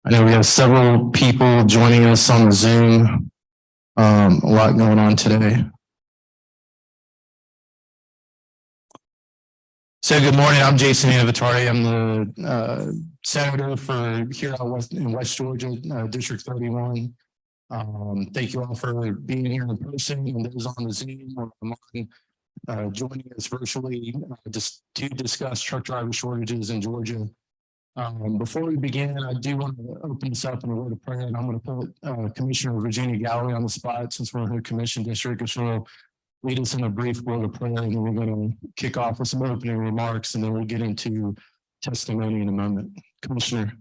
I know we have several people joining us on the Zoom. A lot going on today. So good morning, I'm Jason Anavatari. I'm the senator for here in West Georgia, District 31. Thank you all for being here in person and those on the Zoom or online, joining us virtually just to discuss truck driver shortages in Georgia. Before we begin, I do want to open this up in a word of prayer, and I'm going to put Commissioner Virginia Galloway on the spot since we're in her commission district, and she'll lead us in a brief word of prayer, and then we're going to kick off with some opening remarks, and then we'll get into testimony in a moment. Commissioner.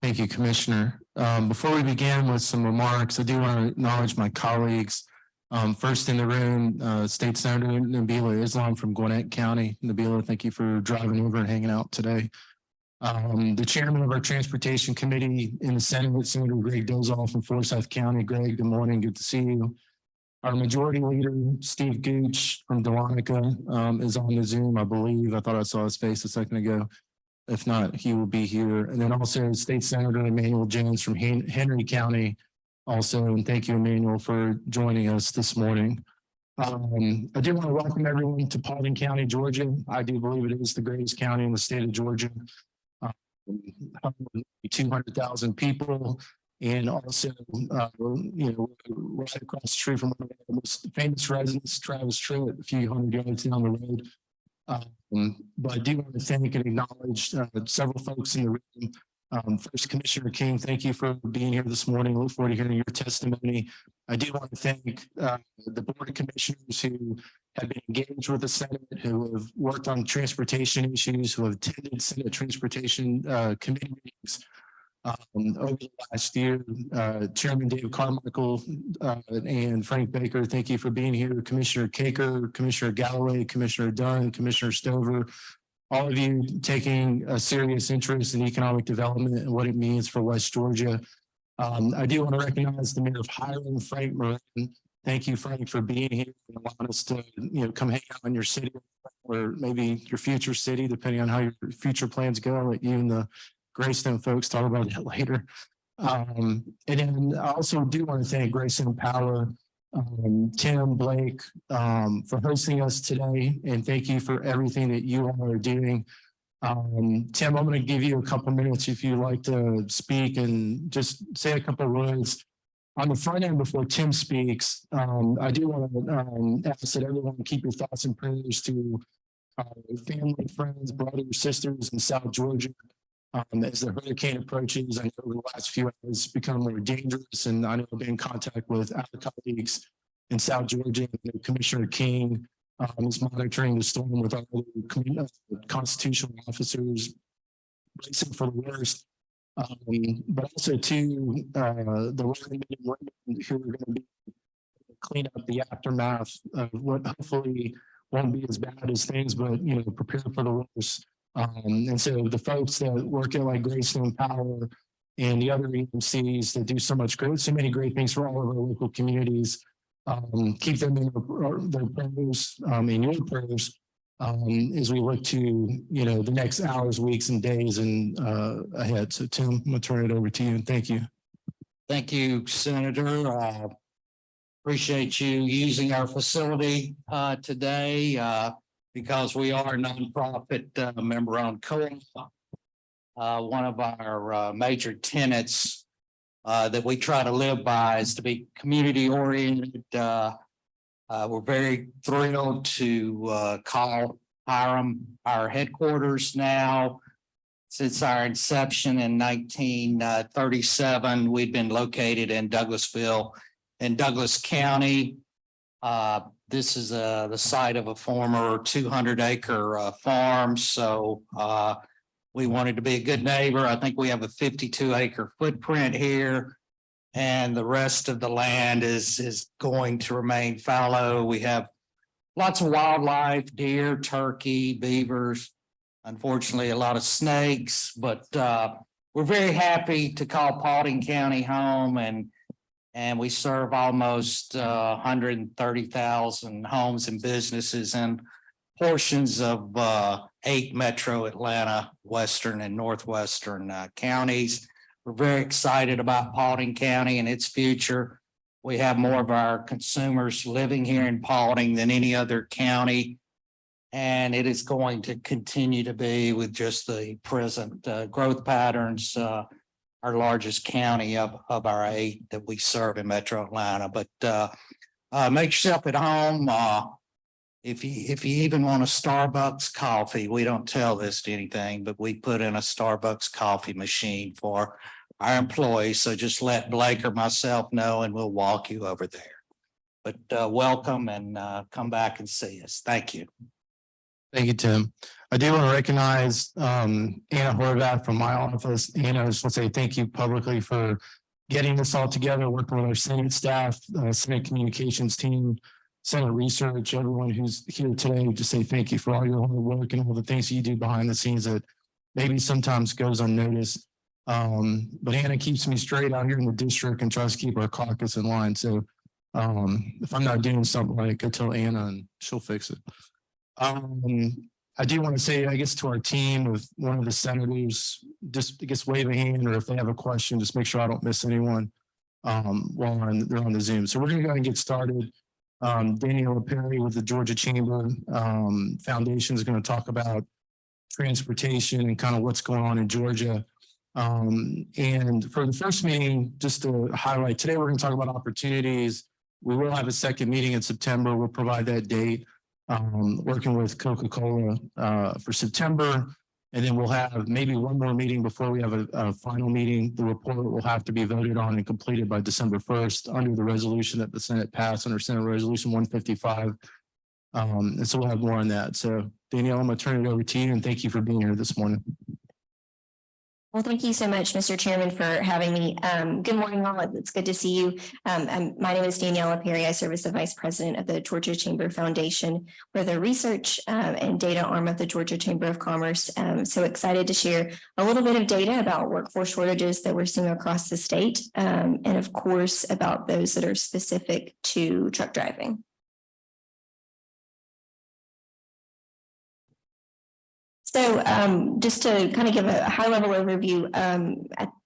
Thank you, Commissioner. Before we begin with some remarks, I do want to acknowledge my colleagues. First in the room, State Senator Nabila Islam from Gwinnett County. Nabila, thank you for driving over and hanging out today. The chairman of our Transportation Committee in the Senate, Senator Greg Dozal from Forsyth County. Greg, good morning, good to see you. Our majority leader, Steve Gooch from Dahlonega, is on the Zoom, I believe. I thought I saw his face a second ago. If not, he will be here. And then also State Senator Emmanuel Jones from Henry County also. And thank you, Emmanuel, for joining us this morning. I do want to welcome everyone to Paulding County, Georgia. I do believe it is the greatest county in the state of Georgia. 200,000 people. And also, right across the street from one of the most famous residents, Travis Truitt, a few hundred yards down the road. But I do want to thank and acknowledge several folks in the room. First, Commissioner King, thank you for being here this morning. Look forward to hearing your testimony. I do want to thank the Board of Commissioners who have been engaged with the Senate, who have worked on transportation issues, who have attended Senate Transportation Committee meetings over the last year. Chairman Dave Carmichael and Frank Baker, thank you for being here. Commissioner Caker, Commissioner Galloway, Commissioner Dunn, Commissioner Stover, all of you taking a serious interest in economic development and what it means for West Georgia. I do want to recognize the Mayor of Hiram, Frank Moran. Thank you, Frank, for being here and allowing us to come hang out in your city or maybe your future city, depending on how your future plans go. I'll let you and the Greystone folks talk about that later. And then I also do want to thank Greystone Power, Tim, Blake, for hosting us today. And thank you for everything that you all are doing. Tim, I'm going to give you a couple minutes if you'd like to speak and just say a couple of words. On the front end, before Tim speaks, I do want to ask that everyone keep your thoughts and prayers to family, friends, brothers, sisters in South Georgia. As the hurricane approaches, I know over the last few hours it's become more dangerous, and I know I've been in contact with our colleagues in South Georgia. Commissioner King is monitoring the storm with our constitutional officers, bracing for the worst. But also to the women who are going to be clean up the aftermath of what hopefully won't be as bad as things, but prepare for the worst. And so the folks that work at like Greystone Power and the other agencies that do so many great things for all of our local communities, keep them in their prayers, in your prayers, as we look to the next hours, weeks, and days and ahead. So Tim, I'm gonna turn it over to you and thank you. Thank you, Senator. Appreciate you using our facility today. Because we are a nonprofit member-owned co-op. One of our major tenets that we try to live by is to be community-oriented. We're very thrilled to call Hiram our headquarters now. Since our inception in 1937, we've been located in Douglasville in Douglas County. This is the site of a former 200-acre farm. So We wanted to be a good neighbor. I think we have a 52-acre footprint here. And the rest of the land is going to remain fallow. We have lots of wildlife, deer, turkey, beavers, unfortunately, a lot of snakes, but we're very happy to call Paulding County home, and we serve almost 130,000 homes and businesses in portions of 8 metro Atlanta, western and northwestern counties. We're very excited about Paulding County and its future. We have more of our consumers living here in Paulding than any other county. And it is going to continue to be with just the present growth patterns, our largest county of our 8 that we serve in Metro Atlanta. But make yourself at home. If you even want a Starbucks coffee, we don't tell this to anything, but we put in a Starbucks coffee machine for our employees. So just let Blake or myself know and we'll walk you over there. But welcome and come back and see us. Thank you. Thank you, Tim. I do want to recognize Anna Horvath from my office. Anna, I just want to say thank you publicly for getting this all together, working with our Senate staff, Senate communications team, Senate research, everyone who's here today. Just say thank you for all your hard work and all the things you do behind the scenes that maybe sometimes goes unnoticed. But Anna keeps me straight out here in the district and tries to keep our caucus in line. So if I'm not doing something right, go tell Anna and she'll fix it. I do want to say, I guess, to our team, if one of the senators just, I guess, wave a hand, or if they have a question, just make sure I don't miss anyone while they're on the Zoom. So we're going to go ahead and get started. Daniela Perry with the Georgia Chamber Foundation is going to talk about transportation and kind of what's going on in Georgia. And for the first meeting, just to highlight, today we're going to talk about opportunities. We will have a second meeting in September. We'll provide that date. Working with Coca-Cola for September, and then we'll have maybe one more meeting before we have a final meeting. The report will have to be voted on and completed by December 1st under the resolution that the Senate passed under Senate Resolution 155. And so we'll have more on that. So Danielle, I'm going to turn it over to you, and thank you for being here this morning. Well, thank you so much, Mr. Chairman, for having me. Good morning, all. It's good to see you. My name is Daniela Perry. I serve as the Vice President of the Georgia Chamber Foundation. We're the research and data arm of the Georgia Chamber of Commerce. So excited to share a little bit of data about workforce shortages that we're seeing across the state, and of course, about those that are specific to truck driving. So just to kind of give a high level overview,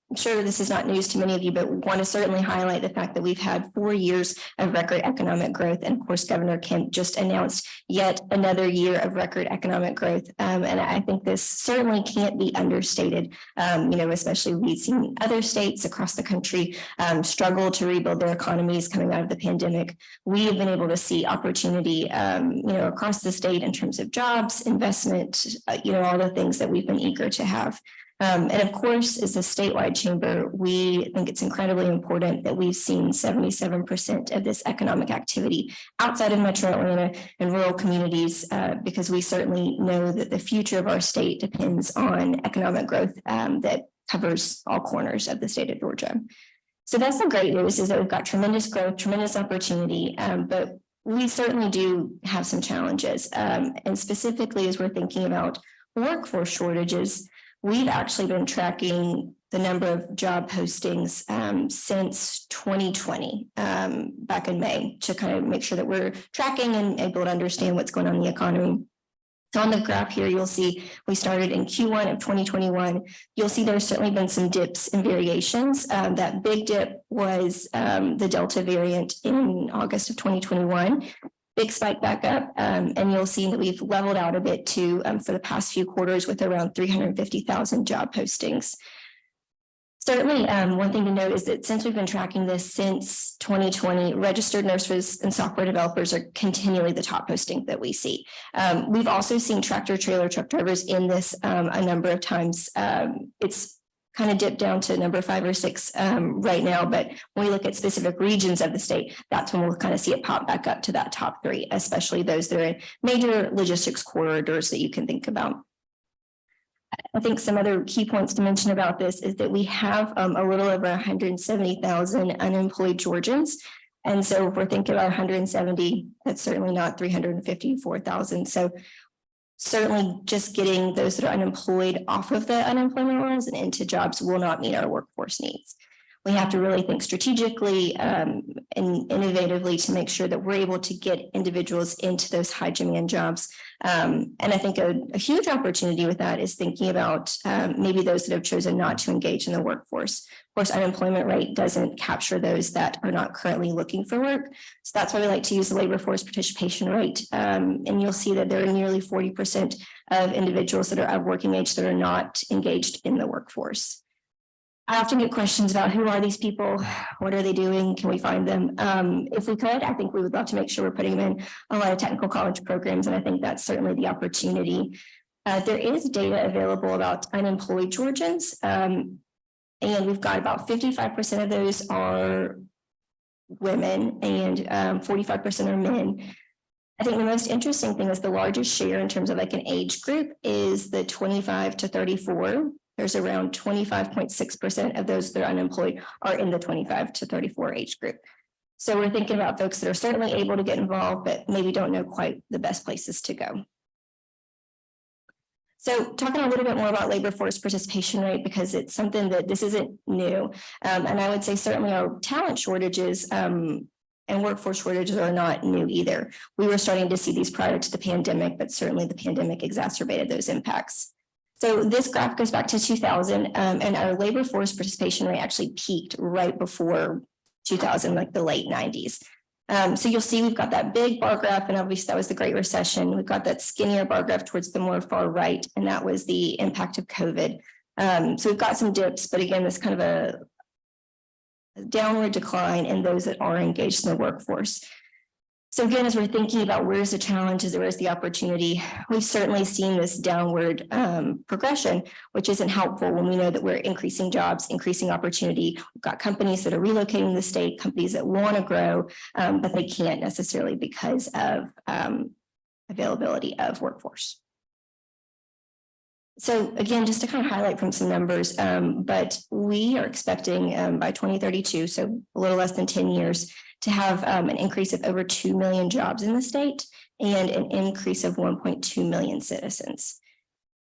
I'm sure this is not news to many of you, but want to certainly highlight the fact that we've had 4 years of record economic growth. And of course, Governor Kemp just announced yet another year of record economic growth. And I think this certainly can't be understated, especially we've seen other states across the country struggle to rebuild their economies coming out of the pandemic. We have been able to see opportunity, across the state in terms of jobs, investment, all the things that we've been eager to have. And of course, as a statewide chamber, we think it's incredibly important that we've seen 77% of this economic activity outside of Metro Atlanta and rural communities, because we certainly know that the future of our state depends on economic growth that covers all corners of the state of Georgia. So that's the great news, is that we've got tremendous growth, tremendous opportunity, but we certainly do have some challenges. And specifically, as we're thinking about workforce shortages, we've actually been tracking the number of job postings since 2020, back in May, to kind of make sure that we're tracking and able to understand what's going on in the economy. So on the graph here, you'll see we started in Q1 of 2021. You'll see there's certainly been some dips and variations. That big dip was the Delta variant in August of 2021. Big spike back up, and you'll see that we've leveled out a bit too for the past few quarters with around 350,000 job postings. Certainly, one thing to note is that since we've been tracking this since 2020, registered nurses and software developers are continually the top posting that we see. We've also seen tractor trailer truck drivers in this a number of times. It's kind of dipped down to number 5 or 6 right now. But when we look at specific regions of the state, that's when we'll kind of see it pop back up to that top 3, especially those that are in major logistics corridors that you can think about. I think some other key points to mention about this is that we have a little over 170,000 unemployed Georgians. And so if we're thinking about 170, that's certainly not 354,000. So certainly just getting those that are unemployed off of the unemployment rolls and into jobs will not meet our workforce needs. We have to really think strategically and innovatively to make sure that we're able to get individuals into those high demand jobs. And I think a huge opportunity with that is thinking about maybe those that have chosen not to engage in the workforce. Of course, unemployment rate doesn't capture those that are not currently looking for work. So that's why we like to use the labor force participation rate. And you'll see that there are nearly 40% of individuals that are of working age that are not engaged in the workforce. I often get questions about who are these people? What are they doing? Can we find them? If we could, I think we would love to make sure we're putting them in a lot of technical college programs. And I think that's certainly the opportunity. There is data available about unemployed Georgians. And we've got about 55% of those are women and 45% are men. I think the most interesting thing is the largest share in terms of like an age group is the 25 to 34. There's around 25.6% of those that are unemployed are in the 25 to 34 age group. So we're thinking about folks that are certainly able to get involved, but maybe don't know quite the best places to go. So talking a little bit more about labor force participation rate, because it's something that this isn't new. And I would say certainly our talent shortages and workforce shortages are not new either. We were starting to see these prior to the pandemic, but certainly the pandemic exacerbated those impacts. So this graph goes back to 2000 and our labor force participation rate actually peaked right before 2000, like the late 90s. So you'll see we've got that big bar graph, and obviously that was the Great Recession. We've got that skinnier bar graph towards the more far right, and that was the impact of COVID. So we've got some dips, but again, this kind of a downward decline in those that are engaged in the workforce. So again, as we're thinking about where's the challenges, where's the opportunity, we've certainly seen this downward progression, which isn't helpful when we know that we're increasing jobs, increasing opportunity. We've got companies that are relocating the state, companies that want to grow, but they can't necessarily because of availability of workforce. So again, just to kind of highlight from some numbers, but we are expecting by 2032, so a little less than 10 years, to have an increase of over 2 million jobs in the state and an increase of 1.2 million citizens.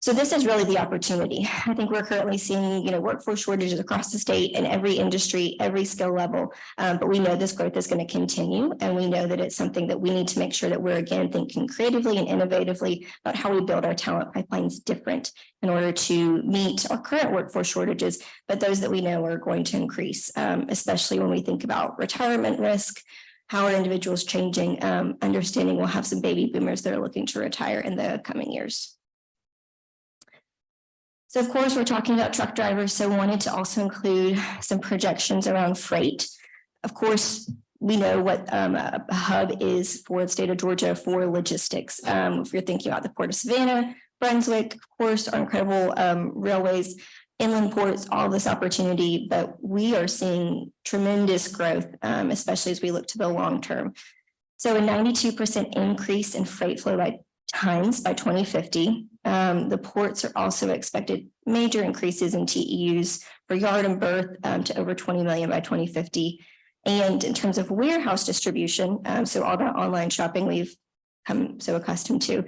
So this is really the opportunity. I think we're currently seeing, workforce shortages across the state in every industry, every skill level, but we know this growth is going to continue, and we know that it's something that we need to make sure that we're again thinking creatively and innovatively about how we build our talent pipelines different in order to meet our current workforce shortages, but those that we know are going to increase, especially when we think about retirement risk, how are individuals changing, understanding we'll have some baby boomers that are looking to retire in the coming years. So of course, we're talking about truck drivers, so wanted to also include some projections around freight. Of course, we know what a hub is for the state of Georgia for logistics. If you're thinking about the Port of Savannah, Brunswick, of course, our incredible railways, inland ports, all this opportunity, but we are seeing tremendous growth, especially as we look to the long term. So a 92% increase in freight flow by times by 2050. The ports are also expected major increases in TEUs for yard and berth to over 20 million by 2050. And in terms of warehouse distribution, so all that online shopping we've come so accustomed to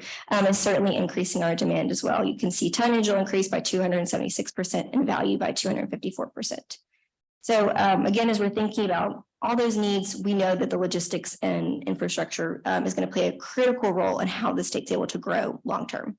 is certainly increasing our demand as well. You can see tonnage will increase by 276% and value by 254%. So again, as we're thinking about all those needs, we know that the logistics and infrastructure is going to play a critical role in how the state's able to grow long term.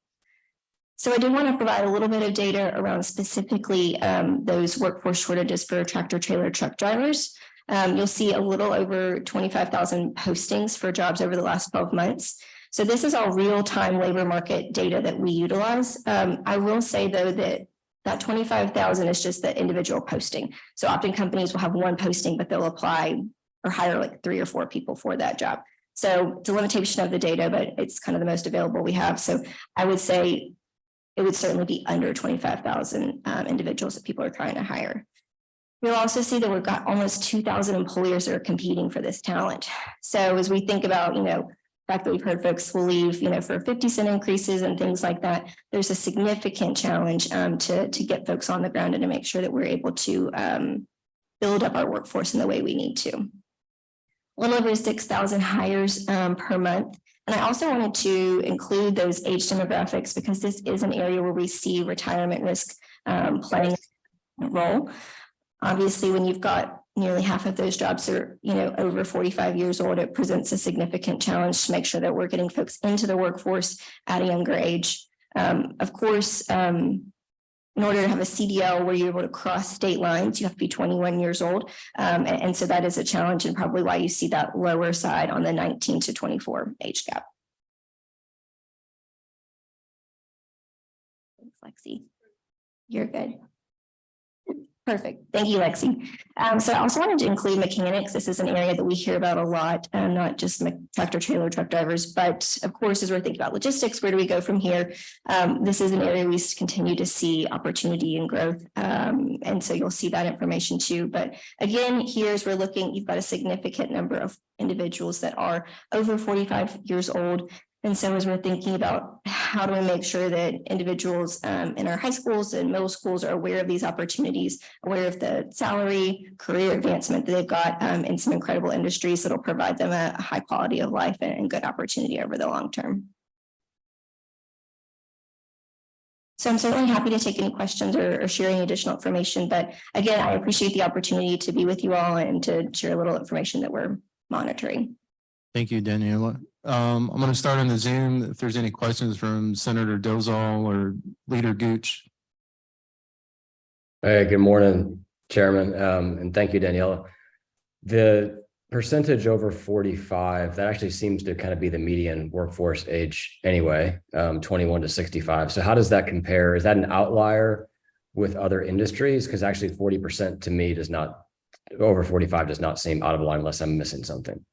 So I do want to provide a little bit of data around specifically those workforce shortages for tractor trailer truck drivers. You'll see a little over 25,000 postings for jobs over the last 12 months. So this is all real-time labor market data that we utilize. I will say though that 25,000 is just the individual posting. So often companies will have one posting, but they'll apply or hire like 3 or 4 people for that job. So it's a limitation of the data, but it's kind of the most available we have. So I would say it would certainly be under 25,000 individuals that people are trying to hire. You'll also see that we've got almost 2,000 employers that are competing for this talent. So as we think about, fact that we've heard folks will leave, for 50-cent increases and things like that. There's a significant challenge to get folks on the ground and to make sure that we're able to build up our workforce in the way we need to. A little over 6,000 hires per month. And I also wanted to include those age demographics because this is an area where we see retirement risk playing a role. Obviously, when you've got nearly half of those jobs are, over 45 years old, it presents a significant challenge to make sure that we're getting folks into the workforce at a younger age. Of course, in order to have a CDL where you're able to cross state lines, you have to be 21 years old. And so that is a challenge and probably why you see that lower side on the 19 to 24 age gap. Thanks, Lexi. You're good. Perfect. Thank you, Lexi. So I also wanted to include mechanics. This is an area that we hear about a lot, not just tractor trailer truck drivers, but of course, as we're thinking about logistics, where do we go from here? This is an area we continue to see opportunity and growth. And so you'll see that information too. But again, here as we're looking, you've got a significant number of individuals that are over 45 years old. And so as we're thinking about how do we make sure that individuals in our high schools and middle schools are aware of these opportunities, aware of the salary, career advancement that they've got in some incredible industries that'll provide them a high quality of life and good opportunity over the long term. So I'm certainly happy to take any questions or share any additional information. But again, I appreciate the opportunity to be with you all and to share a little information that we're monitoring. Thank you, Daniela. I'm going to start on the Zoom. If there's any questions from Senator Dozal or Leader Gooch. Hey, good morning, Chairman, and thank you, Daniela. The percentage over 45, that actually seems to kind of be the median workforce age anyway, 21 to 65. So how does that compare? Is that an outlier with other industries? Because actually 40% to me does not, over 45 does not seem out of line unless I'm missing something.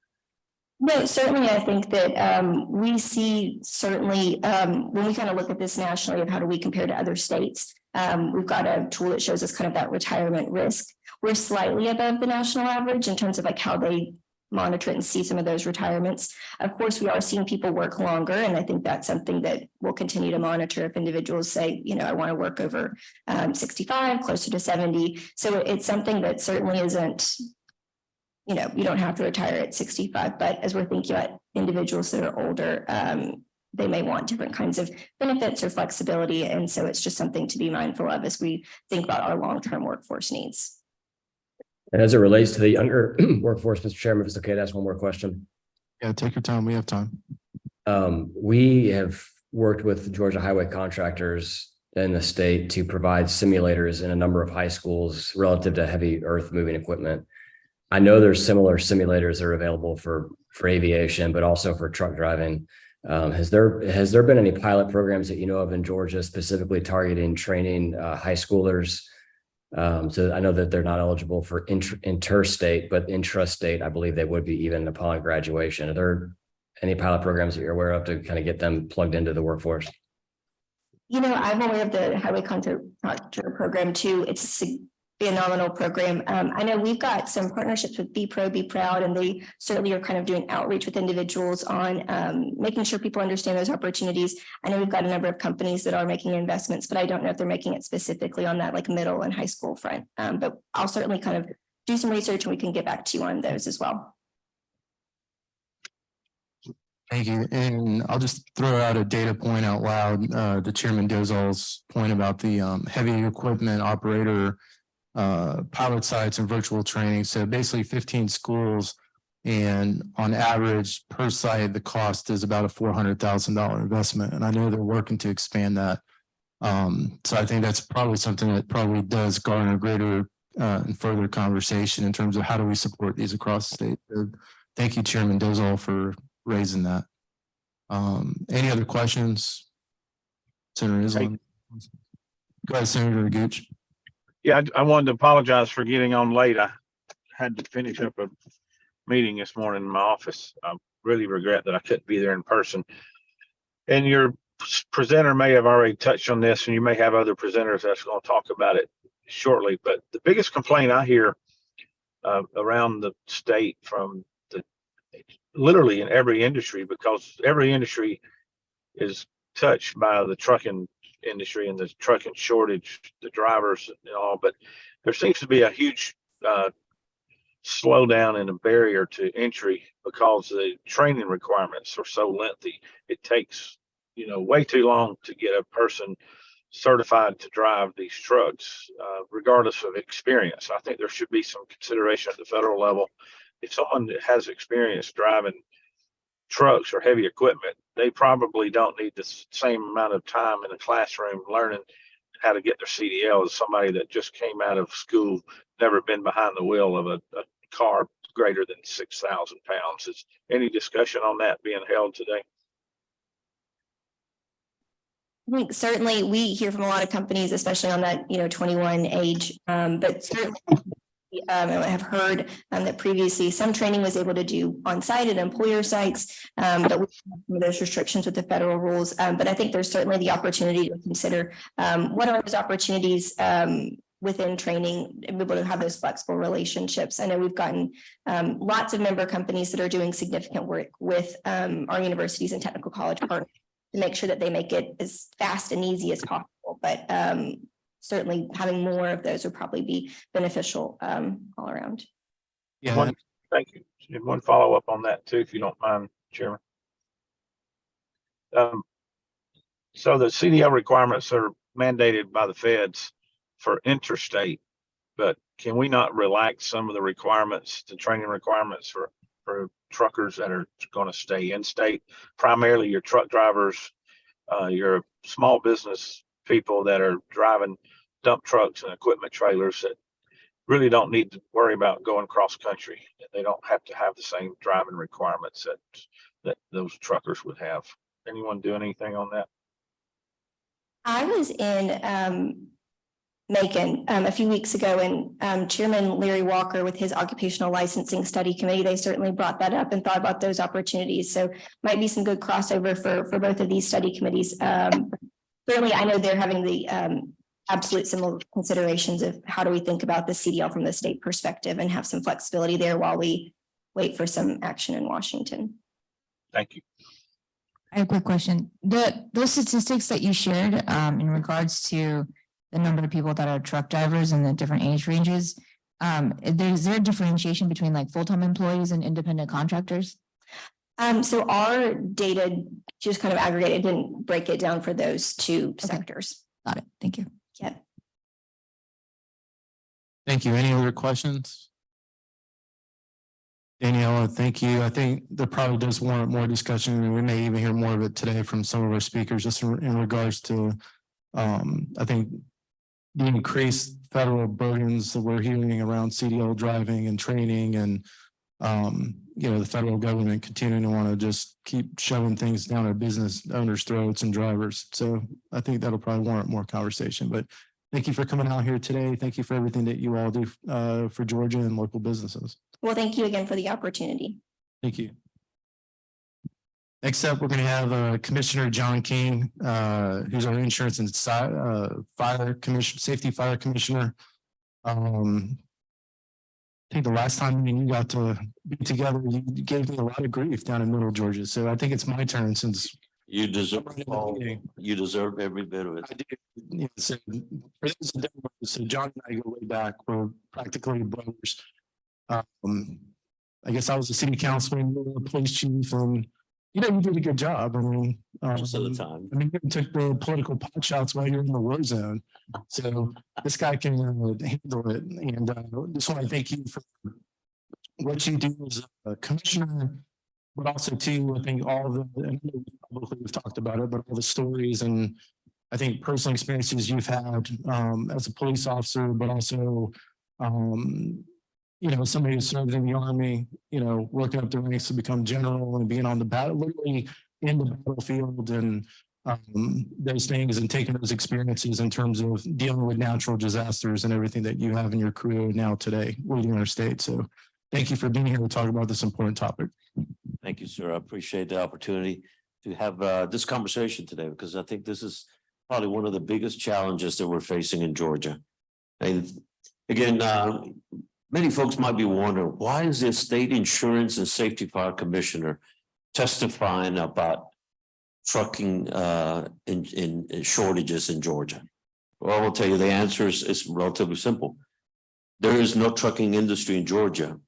No, certainly, I think that we see certainly when we kind of look at this nationally of how do we compare to other states, we've got a tool that shows us kind of that retirement risk. We're slightly above the national average in terms of like how they monitor it and see some of those retirements. Of course, we are seeing people work longer, and I think that's something that we'll continue to monitor if individuals say, I want to work over 65, closer to 70. So it's something that certainly isn't, you don't have to retire at 65, but as we're thinking about individuals that are older, they may want different kinds of benefits or flexibility. And so it's just something to be mindful of as we think about our long-term workforce needs. And as it relates to the younger workforce, Mr. Chairman, if it's okay to ask one more question. Yeah, take your time. We have time. We have worked with Georgia highway contractors in the state to provide simulators in a number of high schools relative to heavy earth moving equipment. I know there's similar simulators that are available for aviation, but also for truck driving. Has there been any pilot programs that you know of in Georgia specifically targeting training high schoolers? So I know that they're not eligible for interstate, but intrastate, I believe they would be even upon graduation. Are there any pilot programs that you're aware of to kind of get them plugged into the workforce? I'm aware of the highway contractor program too. It's a phenomenal program. I know we've got some partnerships with Be Pro, Be Proud, and they certainly are kind of doing outreach with individuals on making sure people understand those opportunities. I know we've got a number of companies that are making investments, but I don't know if they're making it specifically on that like middle and high school front. But I'll certainly kind of do some research and we can get back to you on those as well. Thank you. And I'll just throw out a data point out loud. The Chairman Dozal's point about the heavy equipment operator pilot sites and virtual training. So basically 15 schools, and on average per site, the cost is about a $400,000 investment. And I know they're working to expand that. So I think that's probably something that probably does garner greater and further conversation in terms of how do we support these across the state. So thank you, Chairman Dozal, for raising that. Any other questions? Senator Islam. Go ahead, Senator Gooch. Yeah, I wanted to apologize for getting on late. I had to finish up a meeting this morning in my office. I really regret that I couldn't be there in person. And your presenter may have already touched on this, and you may have other presenters that's going to talk about it shortly. But the biggest complaint I hear around the state from the literally in every industry, because every industry is touched by the trucking industry and the trucking shortage, the drivers and all, but there seems to be a huge slowdown and a barrier to entry because the training requirements are so lengthy. It takes, way too long to get a person certified to drive these trucks, regardless of experience. I think there should be some consideration at the federal level. If someone that has experience driving trucks or heavy equipment, they probably don't need the same amount of time in a classroom learning how to get their CDL as somebody that just came out of school, never been behind the wheel of a car greater than 6,000 pounds. Is any discussion on that being held today? I think certainly we hear from a lot of companies, especially on that, 21 age, but certainly I have heard that previously some training was able to do on site at employer sites, but we have some of those restrictions with the federal rules. But I think there's certainly the opportunity to consider what are those opportunities within training and be able to have those flexible relationships. I know we've gotten lots of member companies that are doing significant work with our universities and technical college partners to make sure that they make it as fast and easy as possible. But certainly having more of those would probably be beneficial all around. Yeah, Thank you. And one follow up on that too, if you don't mind, Chairman. So the CDL requirements are mandated by the feds for interstate, but can we not relax some of the requirements, the training requirements for truckers that are going to stay in state, primarily your truck drivers, your small business people that are driving dump trucks and equipment trailers that really don't need to worry about going cross country. They don't have to have the same driving requirements that those truckers would have. Anyone do anything on that? I was in Macon a few weeks ago, and Chairman Larry Walker with his occupational licensing study committee, they certainly brought that up and thought about those opportunities. So might be some good crossover for both of these study committees. Certainly, I know they're having the absolute similar considerations of how do we think about the CDL from the state perspective and have some flexibility there while we wait for some action in Washington. Thank you. I have a quick question. Those statistics that you shared in regards to the number of people that are truck drivers and the different age ranges, is there a differentiation between like full-time employees and independent contractors? So our data just kind of aggregated, didn't break it down for those two sectors. Got it. Thank you. Yeah. thank you. Any other questions? Daniela, thank you. I think there probably does warrant more discussion, and we may even hear more of it today from some of our speakers, just in regards to, I think, the increased federal burdens that we're hearing around CDL driving and training, and the federal government continuing to want to just keep shoving things down our business owners' throats and drivers. So I think that'll probably warrant more conversation. But thank you for coming out here today. Thank you for everything that you all do for Georgia and local businesses. Well, thank you again for the opportunity. Thank you. Next up, we're going to have Commissioner John King, who's our Insurance and Fire Commission, Safety Fire Commissioner. I think the last time you got to be together, you gave me a lot of grief down in Middle Georgia. So I think it's my turn since You deserve you deserve every bit of it. I do. Yeah, so, for those who don't know, so John and I go way back. We're practically brothers. I guess I was a city councilman, you were a police chief, and you did a good job. I mean, Most of the time. I mean, you took the political pot shots while you're in the war zone. So this guy can handle it. And just want to thank you for what you do as a commissioner, but also too, I think all the, and probably we've talked about it, but all the stories and I think personal experiences you've had as a police officer, but also, somebody who served in the Army, working up the ranks to become general and being on the battle, literally in the battlefield and those things, and taking those experiences in terms of dealing with natural disasters and everything that you have in your career now today leading our state. So thank you for being here to talk about this important topic. Thank you, sir. I appreciate the opportunity to have this conversation today, because I think this is probably one of the biggest challenges that we're facing in Georgia. And again, many folks might be wondering, why is the state insurance and safety fire commissioner testifying about trucking in shortages in Georgia? Well, I will tell you, the answer is relatively simple. There is no trucking industry in Georgia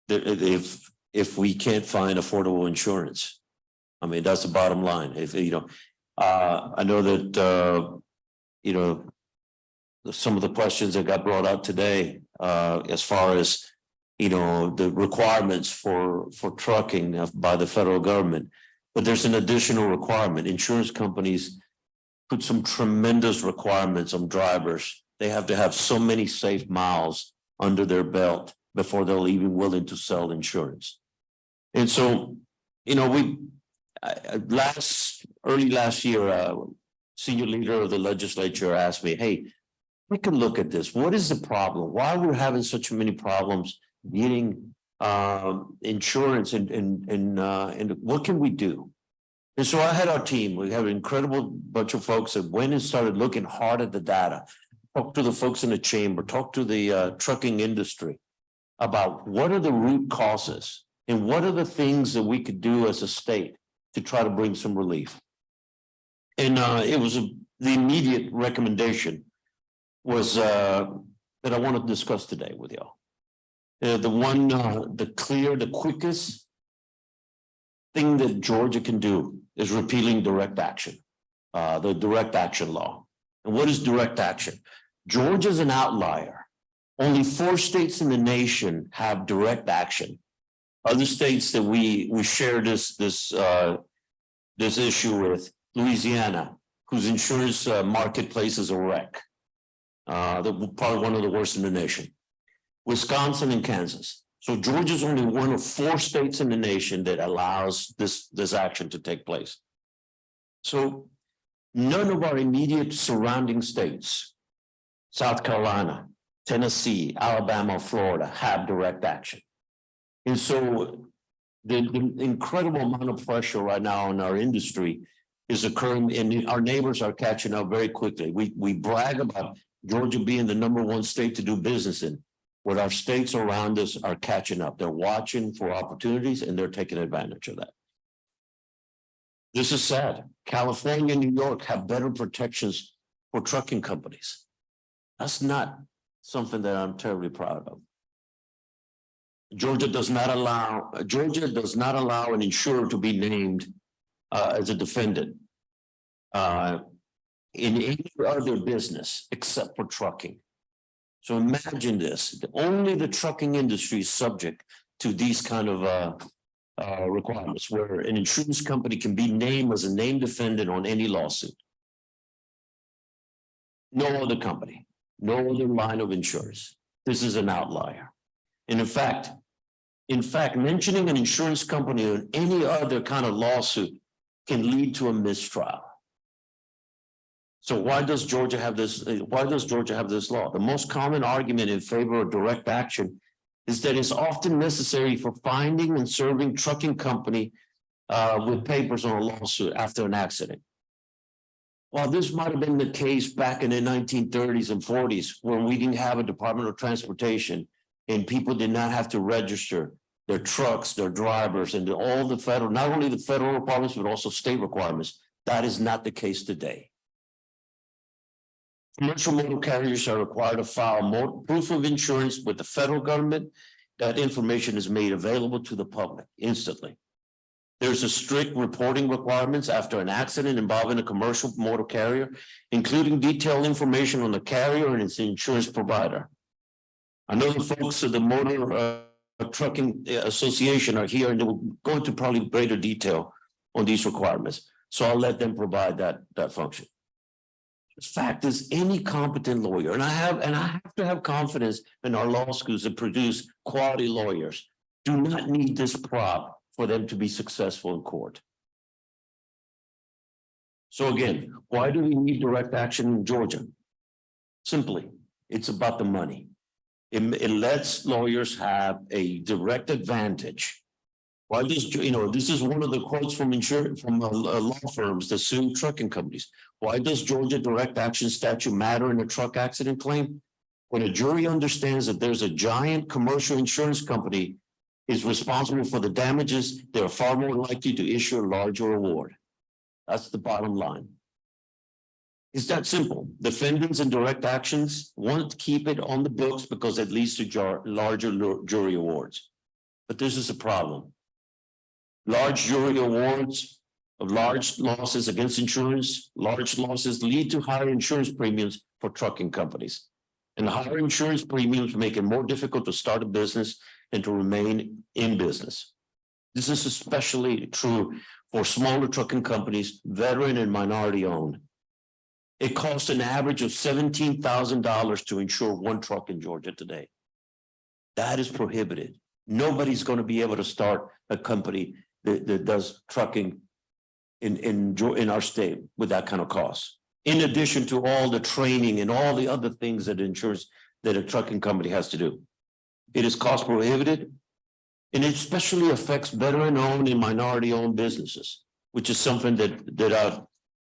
if we can't find affordable insurance. I mean, that's the bottom line. If you know, I know that you know, some of the questions that got brought up today, as far as you know, the requirements for trucking by the federal government, but there's an additional requirement. Insurance companies put some tremendous requirements on drivers. They have to have so many safe miles under their belt before they'll even willing to sell insurance. And so, you know, early last year, senior leader of the legislature asked me, hey, we can look at this. What is the problem? Why we're having such many problems getting insurance and what can we do? And so I had our team. We have an incredible bunch of folks that went and started looking hard at the data, talked to the folks in the chamber, talked to the trucking industry about what are the root causes and what are the things that we could do as a state to try to bring some relief. And it was the immediate recommendation was that I want to discuss today with y'all. The quickest thing that Georgia can do is repealing direct action, the direct action law. And what is direct action? Georgia's an outlier. Only 4 states in the nation have direct action. Other states that we share this issue with, Louisiana, whose insurance marketplace is a wreck. They're probably one of the worst in the nation. Wisconsin and Kansas. So Georgia's only one of 4 states in the nation that allows this action to take place. So none of our immediate surrounding states, South Carolina, Tennessee, Alabama, Florida, have direct action. And so the incredible amount of pressure right now in our industry is occurring, and our neighbors are catching up very quickly. We brag about Georgia being the #1 state to do business in. What our states around us are catching up. They're watching for opportunities and they're taking advantage of that. This is sad. California and New York have better protections for trucking companies. That's not something that I'm terribly proud of. Georgia does not allow an insurer to be named as a defendant in any other business except for trucking. So imagine this, only the trucking industry is subject to these kind of requirements where an insurance company can be named as a named defendant on any lawsuit. No other company, no other line of insurance. This is an outlier. And in fact, mentioning an insurance company or any other kind of lawsuit can lead to a mistrial. So why does Georgia have this? Why does Georgia have this law? The most common argument in favor of direct action is that it's often necessary for finding and serving trucking company with papers on a lawsuit after an accident. While this might have been the case back in the 1930s and 40s, when we didn't have a Department of Transportation and people did not have to register their trucks, their drivers, and all the federal, not only the federal requirements, but also state requirements, that is not the case today. Commercial motor carriers are required to file proof of insurance with the federal government. That information is made available to the public instantly. There's a strict reporting requirements after an accident involving a commercial motor carrier, including detailed information on the carrier and its insurance provider. I know the folks of the Motor Trucking Association are here and they will go into probably greater detail on these requirements. So I'll let them provide that function. The fact is, any competent lawyer, and I have to have confidence in our law schools that produce quality lawyers, do not need this prop for them to be successful in court. So again, why do we need direct action in Georgia? Simply, it's about the money. It lets lawyers have a direct advantage. Why does, this is one of the quotes from law firms that sue trucking companies. Why does Georgia direct action statute matter in a truck accident claim? When a jury understands that there's a giant commercial insurance company is responsible for the damages, they're far more likely to issue a larger award. That's the bottom line. It's that simple. Defendants and direct actions want to keep it on the books because it leads to larger jury awards. But this is a problem. Large jury awards of large losses against insurance, large losses lead to higher insurance premiums for trucking companies. And higher insurance premiums make it more difficult to start a business and to remain in business. This is especially true for smaller trucking companies, veteran and minority owned. It costs an average of $17,000 to insure one truck in Georgia today. That is prohibited. Nobody's going to be able to start a company that does trucking in our state with that kind of cost. In addition to all the training and all the other things that a trucking company has to do. It is cost prohibitive, and it especially affects veteran owned and minority owned businesses, which is something that I've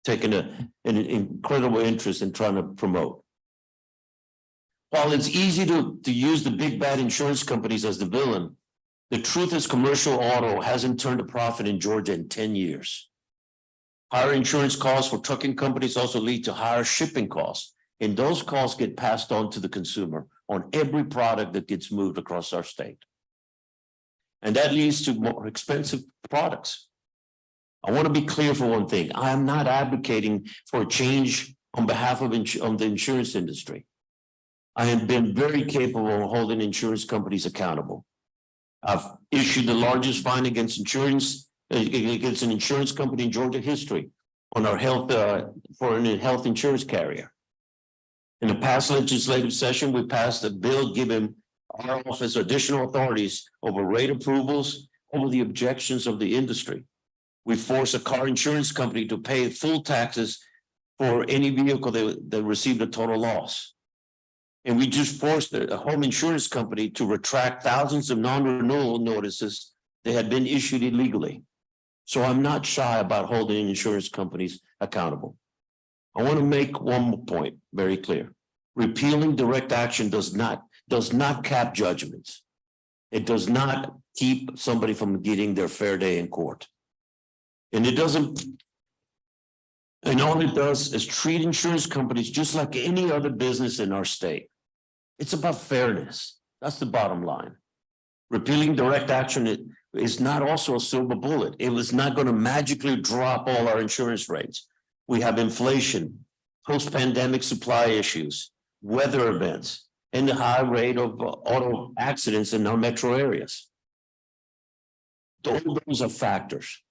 taken an incredible interest in trying to promote. While it's easy to use the big bad insurance companies as the villain, the truth is commercial auto hasn't turned a profit in Georgia in 10 years. Higher insurance costs for trucking companies also lead to higher shipping costs, and those costs get passed on to the consumer on every product that gets moved across our state. And that leads to more expensive products. I want to be clear for one thing. I am not advocating for a change on behalf of the insurance industry. I have been very capable of holding insurance companies accountable. I've issued the largest fine against an insurance company in Georgia history on our for a health insurance carrier. In the past legislative session, we passed a bill giving our office additional authorities over rate approvals, over the objections of the industry. We force a car insurance company to pay full taxes for any vehicle that received a total loss. And we just forced a home insurance company to retract thousands of non-renewal notices that had been issued illegally. So I'm not shy about holding insurance companies accountable. I want to make one point very clear. Repealing direct action does not cap judgments. It does not keep somebody from getting their fair day in court. And all it does is treat insurance companies just like any other business in our state. It's about fairness. That's the bottom line. Repealing direct action is not also a silver bullet. It was not going to magically drop all our insurance rates. We have inflation, post-pandemic supply issues, weather events, and the high rate of auto accidents in our metro areas. Those are factors,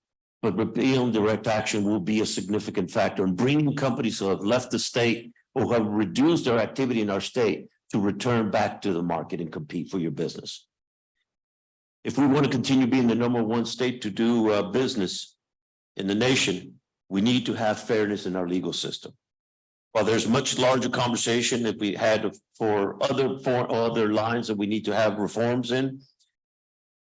but repealing direct action will be a significant factor in bringing companies who have left the state or have reduced their activity in our state to return back to the market and compete for your business. If we want to continue being the #1 state to do business in the nation, we need to have fairness in our legal system. While there's much larger conversation that we had for other lines that we need to have reforms in,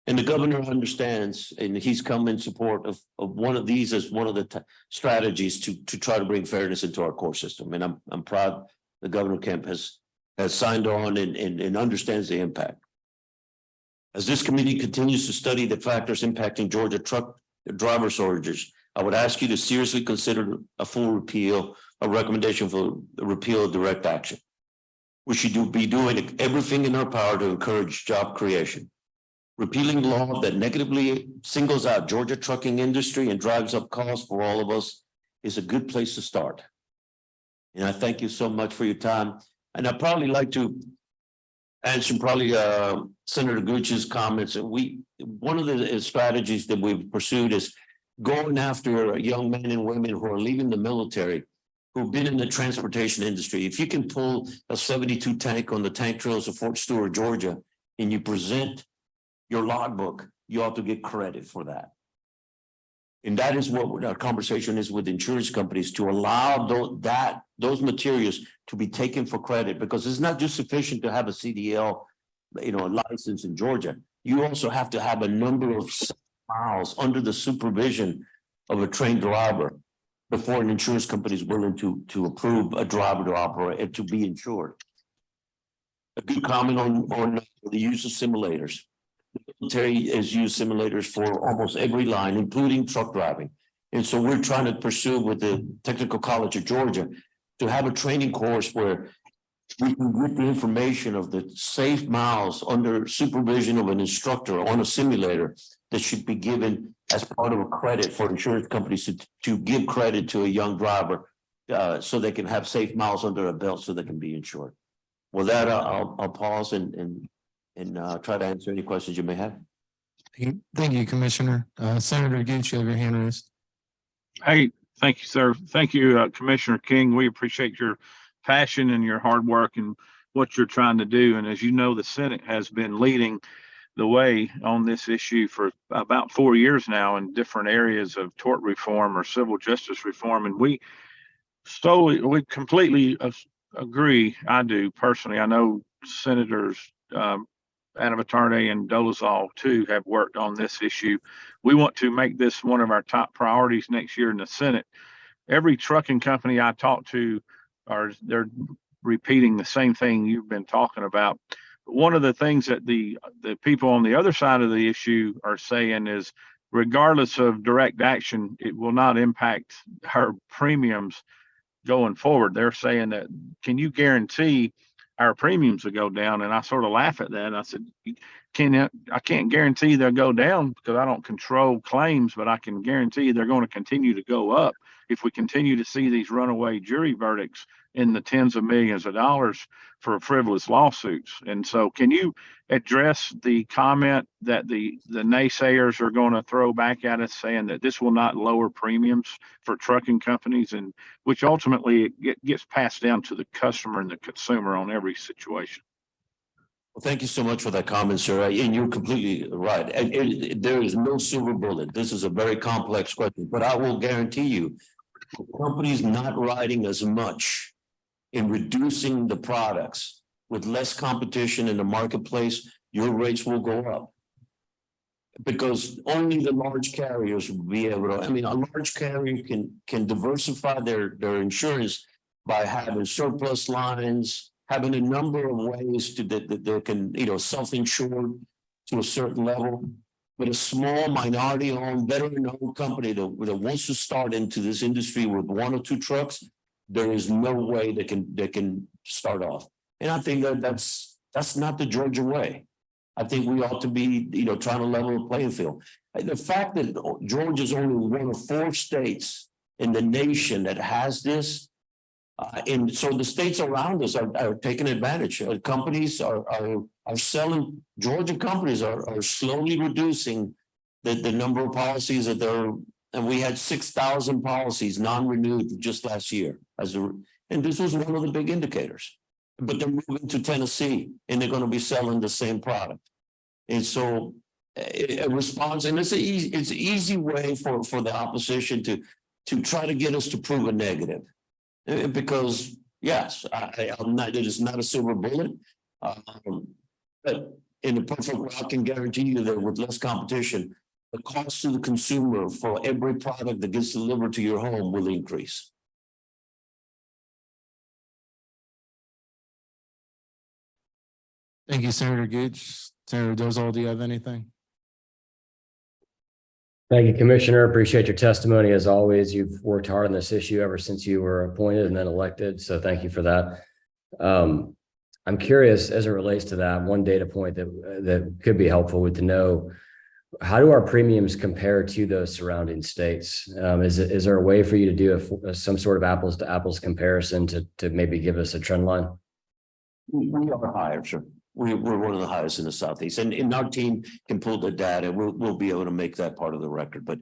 and the governor understands, and he's come in support of one of these as one of the strategies to try to bring fairness into our court system. And I'm proud the Governor Kemp has signed on and understands the impact. As this committee continues to study the factors impacting Georgia truck driver shortages, I would ask you to seriously consider a recommendation for the repeal of direct action. We should be doing everything in our power to encourage job creation. Repealing law that negatively singles out Georgia trucking industry and drives up costs for all of us is a good place to start. And I thank you so much for your time. And I'd probably like to answer Senator Gooch's comments. One of the strategies that we've pursued is going after young men and women who are leaving the military, who've been in the transportation industry. If you can pull a 72 tank on the tank trails of Fort Stewart, Georgia, and you present your logbook, you ought to get credit for that. And that is what our conversation is with insurance companies, to allow those materials to be taken for credit, because it's not just sufficient to have a CDL, license in Georgia. You also have to have a number of miles under the supervision of a trained driver before an insurance company is willing to approve a driver to operate and to be insured. a good comment on the use of simulators. The military has used simulators for almost every line, including truck driving. And so we're trying to pursue with the Technical College of Georgia to have a training course where we can get the information of the safe miles under supervision of an instructor on a simulator that should be given as part of a credit for insurance companies to give credit to a young driver so they can have safe miles under a belt so they can be insured. With that, I'll pause and try to answer any questions you may have. Thank you, Commissioner. Senator Gooch, you have your hand raised. Hey, thank you, sir. Thank you, Commissioner King. We appreciate your passion and your hard work and what you're trying to do. And as you know, the Senate has been leading the way on this issue for about 4 years now in different areas of tort reform or civil justice reform. And we completely agree. I do personally. I know Senators Anavatare and Dolezal too have worked on this issue. We want to make this one of our top priorities next year in the Senate. Every trucking company I talk to they're repeating the same thing you've been talking about. One of the things that the people on the other side of the issue are saying is, regardless of direct action, it will not impact our premiums going forward. They're saying that, can you guarantee our premiums will go down? And I sort of laugh at that. I said, I can't guarantee they'll go down because I don't control claims, but I can guarantee they're going to continue to go up if we continue to see these runaway jury verdicts in the tens of millions of dollars for frivolous lawsuits. And so can you address the comment that the naysayers are going to throw back at us, saying that this will not lower premiums for trucking companies, and which ultimately it gets passed down to the customer and the consumer on every situation? Well, thank you so much for that comment, sir. And you're completely right. There is no silver bullet. This is a very complex question, but I will guarantee you, companies not riding as much in reducing the products with less competition in the marketplace, your rates will go up. Because only the large carriers will be able to, I mean, a large carrier can diversify their insurance by having surplus lines, having a number of ways that they can, self-insured to a certain level. But a small minority-owned, veteran-owned company that wants to start into this industry with 1 or 2 trucks, there is no way they can start off. And I think that's not the Georgia way. I think we ought to be, trying to level the playing field. The fact that Georgia is only one of 4 states in the nation that has this, and so the states around us are taking advantage. Companies are selling. Georgia companies are slowly reducing the number of policies that they're. And we had 6,000 policies non-renewed just last year. And this was one of the big indicators. But they're moving to Tennessee, and they're going to be selling the same product. And so a response, and it's an easy way for the opposition to try to get us to prove a negative. Because yes, I'm not. It is not a silver bullet, but in the perfect world, I can guarantee you that with less competition, the cost to the consumer for every product that gets delivered to your home will increase. Thank you, Senator Gooch. Senator Dolezal, do you have anything? Thank you, Commissioner. Appreciate your testimony. As always, you've worked hard on this issue ever since you were appointed and then elected. So thank you for that. I'm curious, as it relates to that, one data point that could be helpful would to know, how do our premiums compare to those surrounding states? Is there a way for you to do some sort of apples to apples comparison to maybe give us a trend line? We are higher, sure. We're one of the highest in the Southeast, and our team can pull the data. We'll be able to make that part of the record. But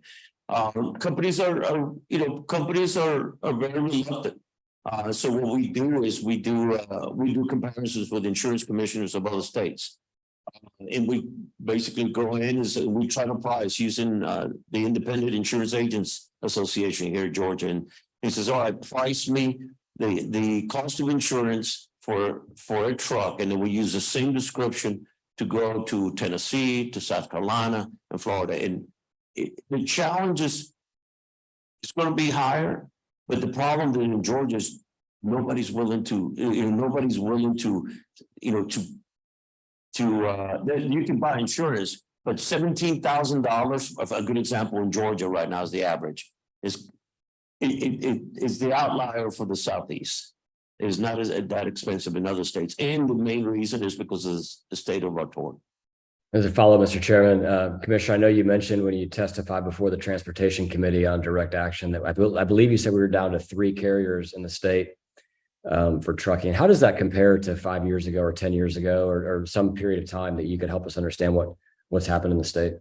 companies are very reluctant. So what we do is we do comparisons with insurance commissioners of other states, and we basically go in and we try to price using the Independent Insurance Agents Association here in Georgia, and he says, "All right, price me the cost of insurance for a truck," and then we use the same description to go to Tennessee, to South Carolina, and Florida. And the challenge is it's going to be higher, but the problem in Georgia is nobody's willing to, nobody's willing to, you can buy insurance, but $17,000, a good example in Georgia right now is the average, is it is the outlier for the Southeast. It is not as that expensive in other states. And the main reason is because of the state of our tort. As a follow, Mr. Chairman, Commissioner, I know you mentioned when you testified before the Transportation Committee on direct action that I believe you said we were down to 3 carriers in the state for trucking. How does that compare to 5 years ago or 10 years ago or some period of time that you could help us understand what's happened in the state?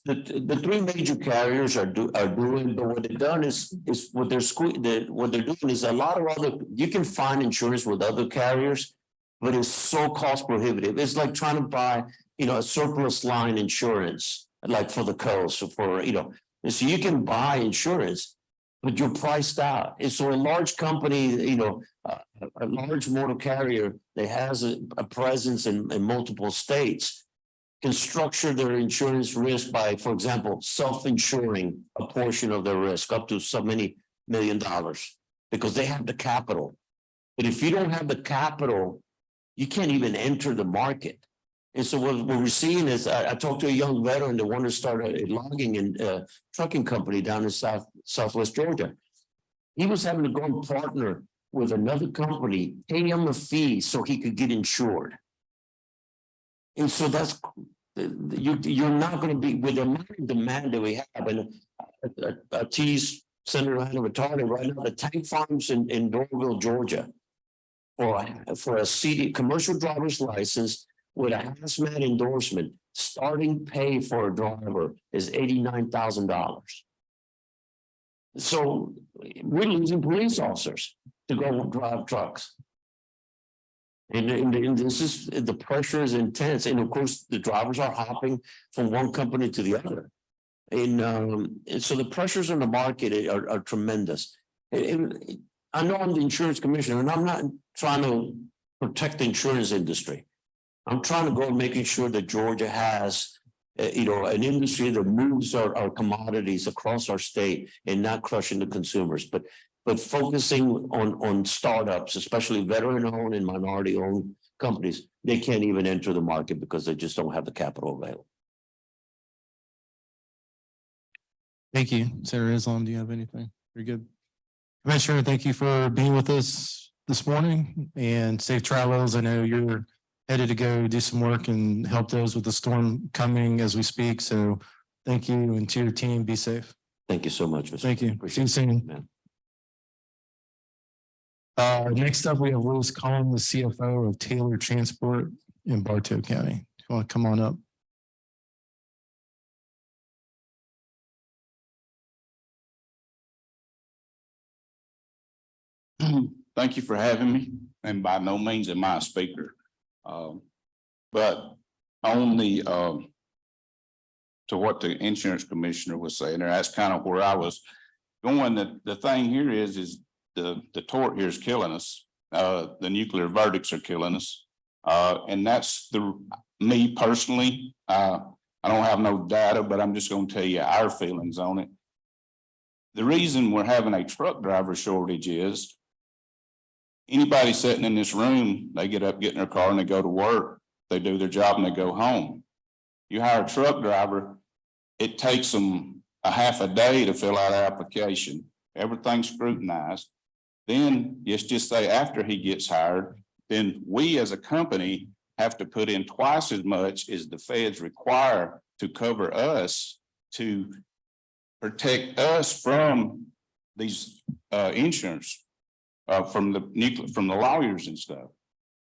The 3 major carriers are doing, but what they've done is what they're doing is a lot of other, you can find insurance with other carriers, but it's so cost prohibitive. It's like trying to buy, a surplus line insurance, like for the coast or for, and so you can buy insurance, but you're priced out. And so a large company, a large motor carrier that has a presence in multiple states can structure their insurance risk by, for example, self-insuring a portion of their risk up to so many $1 million because they have the capital. But if you don't have the capital, you can't even enter the market. And so what we're seeing is, I talked to a young veteran that wanted to start a logging and trucking company down in Southwest Georgia. He was having to go and partner with another company, pay him a fee so he could get insured. And so that's, you're not going to be, with the amount of demand that we have, and I tease Senator Hannah Vitale right now, the tank farms in Doraville, Georgia, for a CD commercial driver's license with a hazmat endorsement, starting pay for a driver is $89,000. So we're losing police officers to go drive trucks. And this is, the pressure is intense. And of course, the drivers are hopping from one company to the other. And so the pressures on the market are tremendous. And I know I'm the insurance commissioner, and I'm not trying to protect the insurance industry. I'm trying to go and making sure that Georgia has, an industry that moves our commodities across our state and not crushing the consumers, but focusing on startups, especially veteran-owned and minority-owned companies. They can't even enter the market because they just don't have the capital available. Thank you. Senator Islam, do you have anything? Very good. Commissioner, thank you for being with us this morning and safe travels. I know you're headed to go do some work and help those with the storm coming as we speak. So thank you, and to your team, be safe. Thank you so much, Mr. Thank you. Appreciate See you it, soon. man. Next up, we have Louis Collin, the CFO of Taylor Transport in Bartow County. If you want to come on up. Thank you for having me, and by no means am I a speaker. But on the to what the insurance commissioner was saying, that's kind of where I was going. The thing here is the tort here is killing us. The nuclear verdicts are killing us. And that's me personally. I don't have no data, but I'm just going to tell you our feelings on it. The reason we're having a truck driver shortage is anybody sitting in this room, they get up, get in their car, and they go to work. They do their job and they go home. You hire a truck driver, it takes them a half a day to fill out an application. Everything's scrutinized. Then let's just say after he gets hired, then we as a company have to put in twice as much as the feds require to cover us, to protect us from these insurance. From the lawyers and stuff.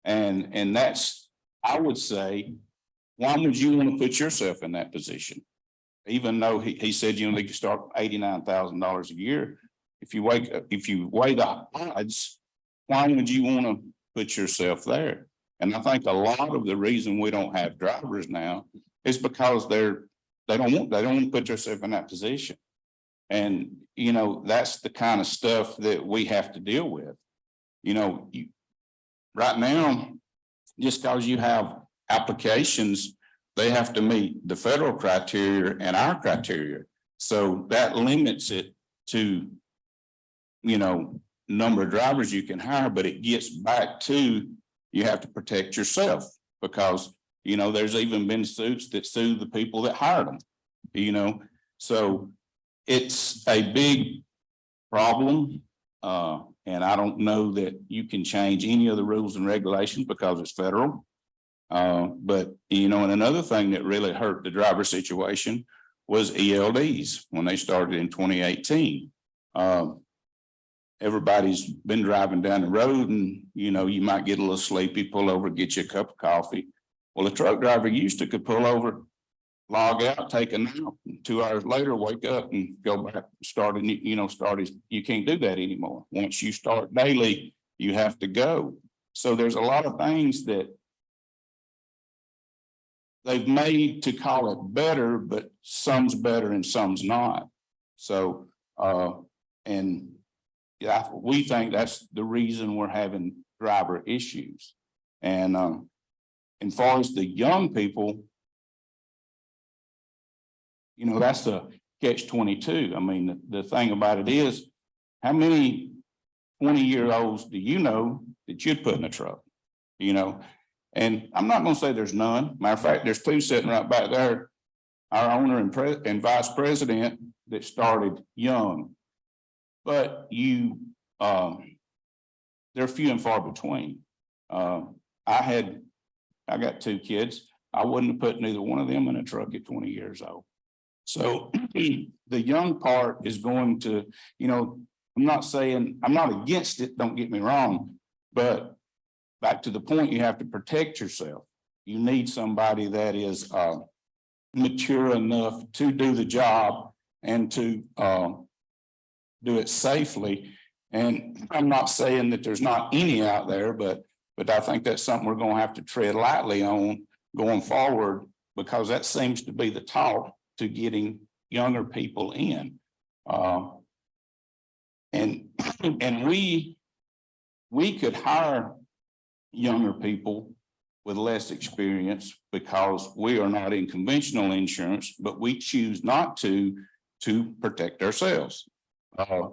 And that's, I would say, why would you want to put yourself in that position? Even though he said, you can start $89,000 a year. If you weigh the odds, why would you want to put yourself there? And I think a lot of the reason we don't have drivers now is because they don't want to put themselves in that position. And, that's the kind of stuff that we have to deal with. Right now, just because you have applications, they have to meet the federal criteria and our criteria. So that limits it to, number of drivers you can hire, but it gets back to you have to protect yourself because, you know, there's even been suits that sue the people that hired them, you know, so it's a big problem. And I don't know that you can change any of the rules and regulations because it's federal. But, you know, and another thing that really hurt the driver situation was ELDs when they started in 2018. Everybody's been driving down the road and, you know, you might get a little sleepy, pull over, get you a cup of coffee. Well, a truck driver used to could pull over, log out, take a nap, 2 hours later, wake up and go back, start, you can't do that anymore. Once you start daily, you have to go. So there's a lot of things that they've made to call it better, but some's better and some's not. So, and yeah, we think that's the reason we're having driver issues. And as far as the young people, you know, that's the catch-22. I mean, the thing about it is, how many 20-year-olds do you know that you'd put in a truck? You know, and I'm not going to say there's none. Matter of fact, there's 2 sitting right back there. Our owner and vice president that started young, but they're few and far between. I got 2 kids. I wouldn't have put neither one of them in a truck at 20 years old. So the young part is going to, you know, I'm not against it, don't get me wrong, but back to the point, you have to protect yourself. You need somebody that is mature enough to do the job and to do it safely. And I'm not saying that there's not any out there, but I think that's something we're going to have to tread lightly on going forward, because that seems to be the talk to getting younger people in. And we could hire younger people with less experience because we are not in conventional insurance, but we choose not to protect ourselves.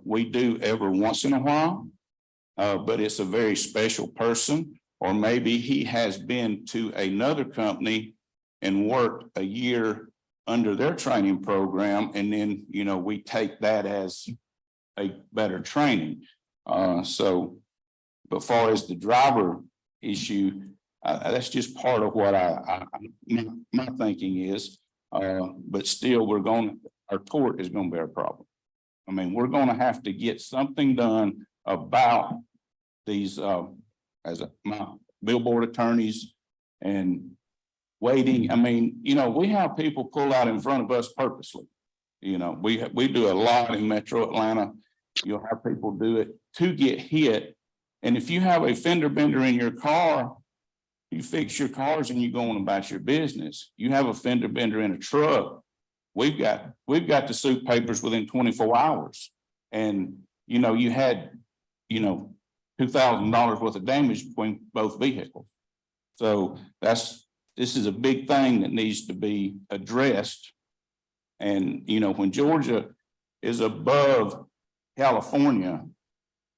We do every once in a while, but it's a very special person, or maybe he has been to another company and worked a year under their training program. And then, you know, we take that as a better training. So, but far as the driver issue, that's just part of what my thinking is. But still, our court is going to be a problem. I mean, we're going to have to get something done about these, my billboard attorneys and waiting. I mean, you know, we have people pull out in front of us purposely. You know, we do a lot in Metro Atlanta. You'll have people do it to get hit. And if you have a fender bender in your car, you fix your cars and you go on about your business. You have a fender bender in a truck, we've got the suit papers within 24 hours. And, you know, you had, you know, $2,000 worth of damage between both vehicles. So this is a big thing that needs to be addressed. And, you know, when Georgia is above California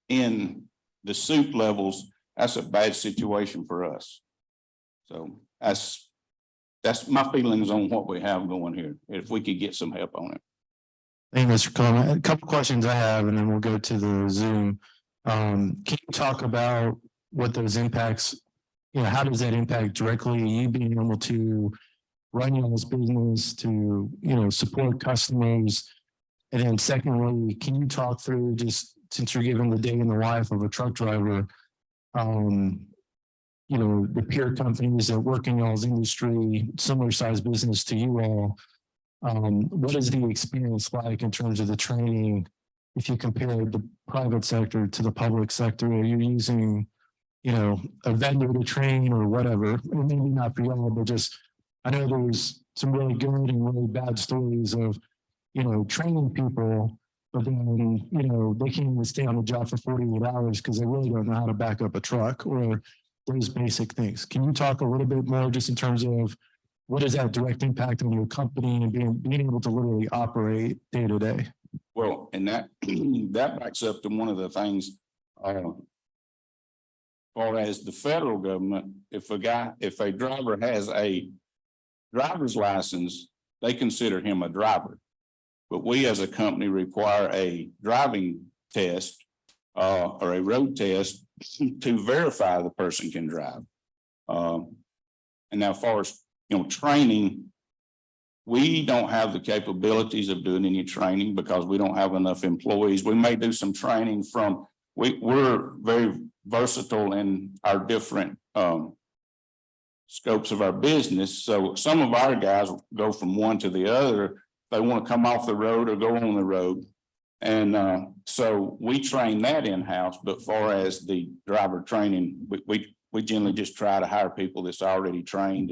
in the suit levels, that's a bad situation for us. So that's my feelings on what we have going here, if we could get some help on it. Thank you, Mr. Coleman. A couple questions I have, and then we'll go to the Zoom. Can you talk about what those impacts, you know, how does that impact directly you being able to run your business, to, you know, support customers? And then secondly, can you talk through, just since you're given the day in the life of a truck driver, you know, the peer companies that work in y'all's industry, similar size business to you all, what is the experience like in terms of the training? If you compare the private sector to the public sector, are you using, you know, a vendor to train or whatever? And maybe not for y'all, but just, I know there's some really good and really bad stories of, you know, training people, but then, you know, they can't even stay on the job for 48 hours because they really don't know how to back up a truck or those basic things. Can you talk a little bit more just in terms of what is that direct impact on your company and being able to literally operate day to day? Well, and that backs up to one of the things Or as the federal government, if a driver has a driver's license, they consider him a driver. But we as a company require a driving test or a road test to verify the person can drive. And now as far as, training, we don't have the capabilities of doing any training because we don't have enough employees. We may do some training we're very versatile in our different scopes of our business. So some of our guys go from one to the other. They want to come off the road or go on the road. And so we train that in-house, but far as the driver training, we generally just try to hire people that's already trained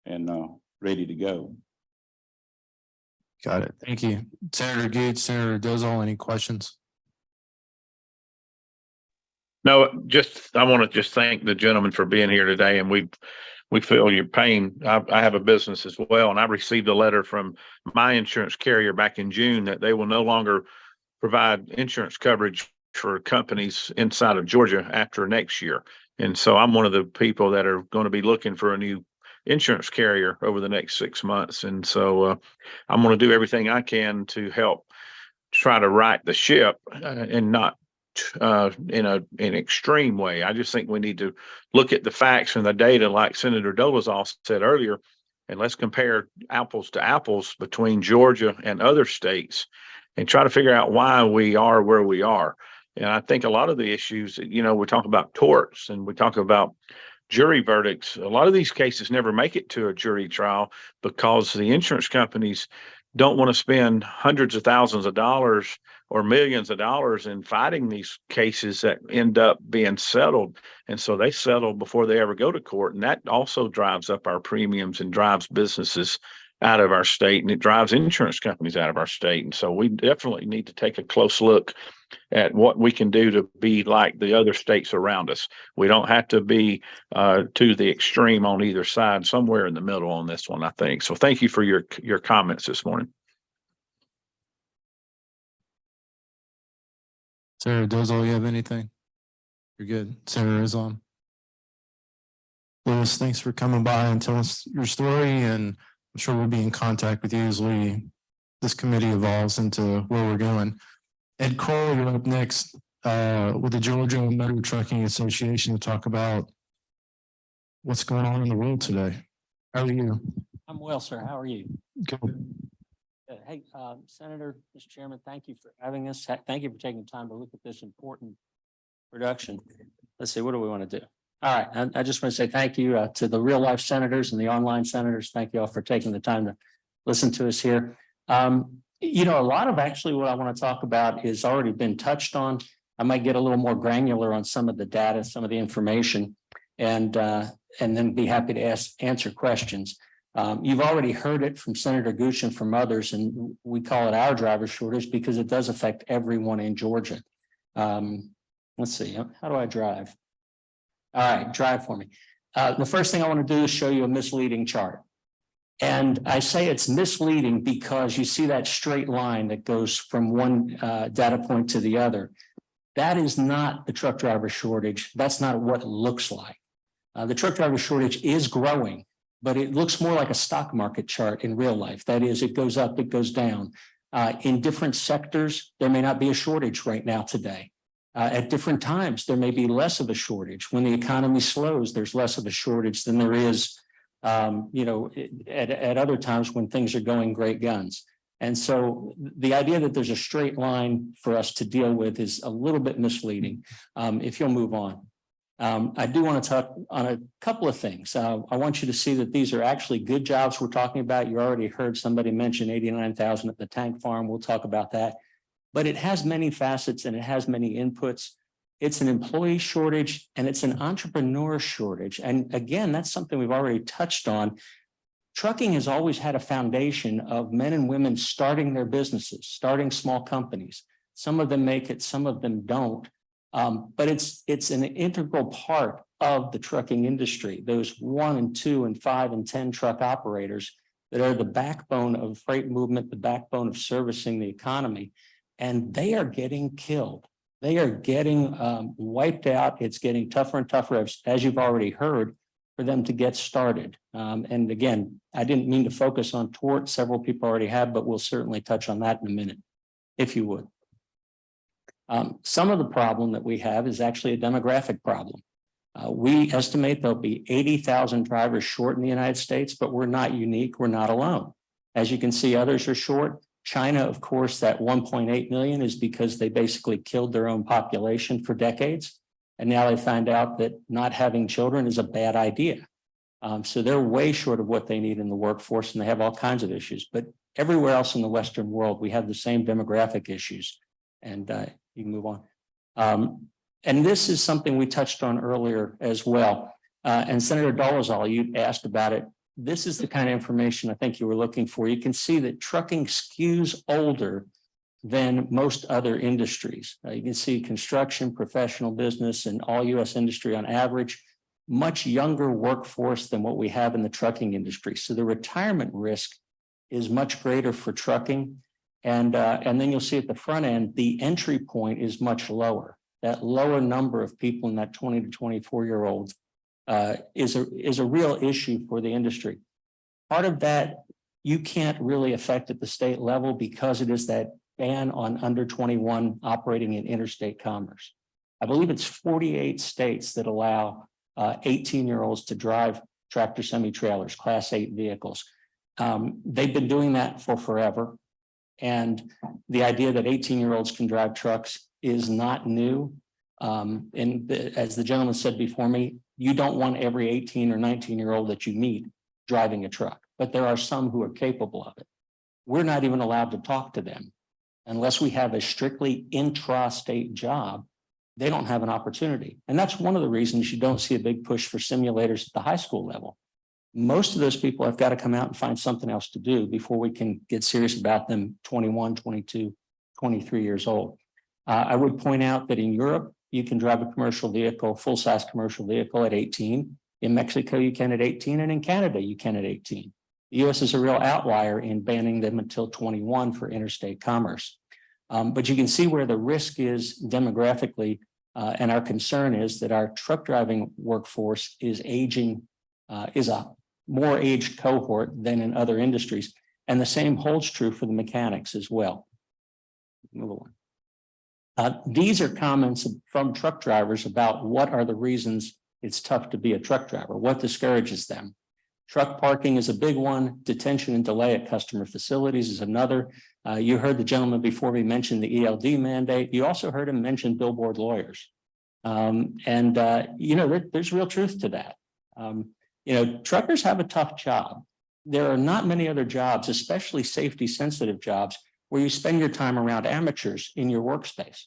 and ready to go. Got it. Thank you. Senator Gates, Senator Dozal, any questions? No, I want to just thank the gentleman for being here today, and we feel your pain. I have a business as well, and I received a letter from my insurance carrier back in June that they will no longer provide insurance coverage for companies inside of Georgia after next year. And so I'm one of the people that are going to be looking for a new insurance carrier over the next 6 months. And so I'm going to do everything I can to help try to right the ship and not in an extreme way. I just think we need to look at the facts and the data, like Senator Dolezal said earlier, and let's compare apples to apples between Georgia and other states and try to figure out why we are where we are. And I think a lot of the issues, we talk about torts and we talk about jury verdicts. A lot of these cases never make it to a jury trial because the insurance companies don't want to spend hundreds of thousands of dollars or millions of dollars in fighting these cases that end up being settled. And so they settle before they ever go to court. And that also drives up our premiums and drives businesses out of our state, and it drives insurance companies out of our state. And so we definitely need to take a close look at what we can do to be like the other states around us. We don't have to be to the extreme on either side, somewhere in the middle on this one, I think. So thank you for your comments this morning. Senator Dozal, you have anything? You're good. Senator Islam. Lewis, thanks for coming by and telling us your story, and I'm sure we'll be in contact with you as this committee evolves into where we're going. Ed Cole, you're up next with the Georgia Motor Trucking Association to talk about what's going on in the world today. How are you? I'm well, sir. How are you? Good. Good. Hey, Senator, Mr. Chairman, thank you for having us. Thank you for taking the time to look at this important production. Let's see, what do we want to do? All right. I just want to say thank you to the real life senators and the online senators. Thank you all for taking the time to listen to us here. A lot of actually what I want to talk about has already been touched on. I might get a little more granular on some of the data, some of the information, and then be happy to answer questions. You've already heard it from Senator Gooch and from others, and we call it our driver shortage because it does affect everyone in Georgia. Let's see, how do I drive? All right, drive for me. The first thing I want to do is show you a misleading chart. And I say it's misleading because you see that straight line that goes from one data point to the other. That is not the truck driver shortage. That's not what it looks like. The truck driver shortage is growing, but it looks more like a stock market chart in real life. That is, it goes up, it goes down. In different sectors, there may not be a shortage right now today. At different times, there may be less of a shortage. When the economy slows, there's less of a shortage than there is, at other times when things are going great guns. And so the idea that there's a straight line for us to deal with is a little bit misleading. If you'll move on. I do want to talk on a couple of things. I want you to see that these are actually good jobs we're talking about. You already heard somebody mention 89,000 at the tank farm. We'll talk about that. But it has many facets and it has many inputs. It's an employee shortage and it's an entrepreneur shortage. And again, that's something we've already touched on. Trucking has always had a foundation of men and women starting their businesses, starting small companies. Some of them make it, some of them don't. But it's an integral part of the trucking industry. Those 1 and 2 and 5 and 10 truck operators that are the backbone of freight movement, the backbone of servicing the economy. And they are getting killed. They are getting wiped out. It's getting tougher and tougher, as you've already heard, for them to get started. And again, I didn't mean to focus on tort. Several people already have, but we'll certainly touch on that in a minute, if you would. Some of the problem that we have is actually a demographic problem. We estimate there'll be 80,000 drivers short in the United States, but we're not unique. We're not alone. As you can see, others are short. China, of course, that 1.8 million is because they basically killed their own population for decades. And now they find out that not having children is a bad idea. So they're way short of what they need in the workforce, and they have all kinds of issues. But everywhere else in the Western world, we have the same demographic issues. And you can move on. And this is something we touched on earlier as well. And Senator Dolezal, you asked about it. This is the kind of information I think you were looking for. You can see that trucking skews older than most other industries. You can see construction, professional business, and all U.S. industry on average, much younger workforce than what we have in the trucking industry. So the retirement risk is much greater for trucking. And then you'll see at the front end, the entry point is much lower. That lower number of people in that 20 to 24-year-olds is a real issue for the industry. Part of that you can't really affect at the state level because it is that ban on under 21 operating in interstate commerce. I believe it's 48 states that allow 18-year-olds to drive tractor semi-trailers, Class 8 vehicles. They've been doing that for forever. And the idea that 18-year-olds can drive trucks is not new. As the gentleman said before me, you don't want every 18 or 19-year-old that you meet driving a truck, but there are some who are capable of it. We're not even allowed to talk to them unless we have a strictly intra-state job. They don't have an opportunity. And that's one of the reasons you don't see a big push for simulators at the high school level. Most of those people have got to come out and find something else to do before we can get serious about them 21, 22, 23 years old. I would point out that in Europe, you can drive a commercial vehicle, full-size commercial vehicle at 18. In Mexico, you can at 18, and in Canada, you can at 18. The U.S. is a real outlier in banning them until 21 for interstate commerce. But you can see where the risk is demographically, and our concern is that our truck driving workforce is aging, is a more aged cohort than in other industries. And the same holds true for the mechanics as well. Move on. These are comments from truck drivers about what are the reasons it's tough to be a truck driver, what discourages them. Truck parking is a big one. Detention and delay at customer facilities is another. You heard the gentleman before me mention the ELD mandate. You also heard him mention billboard lawyers. There's real truth to that. Truckers have a tough job. There are not many other jobs, especially safety sensitive jobs, where you spend your time around amateurs in your workspace.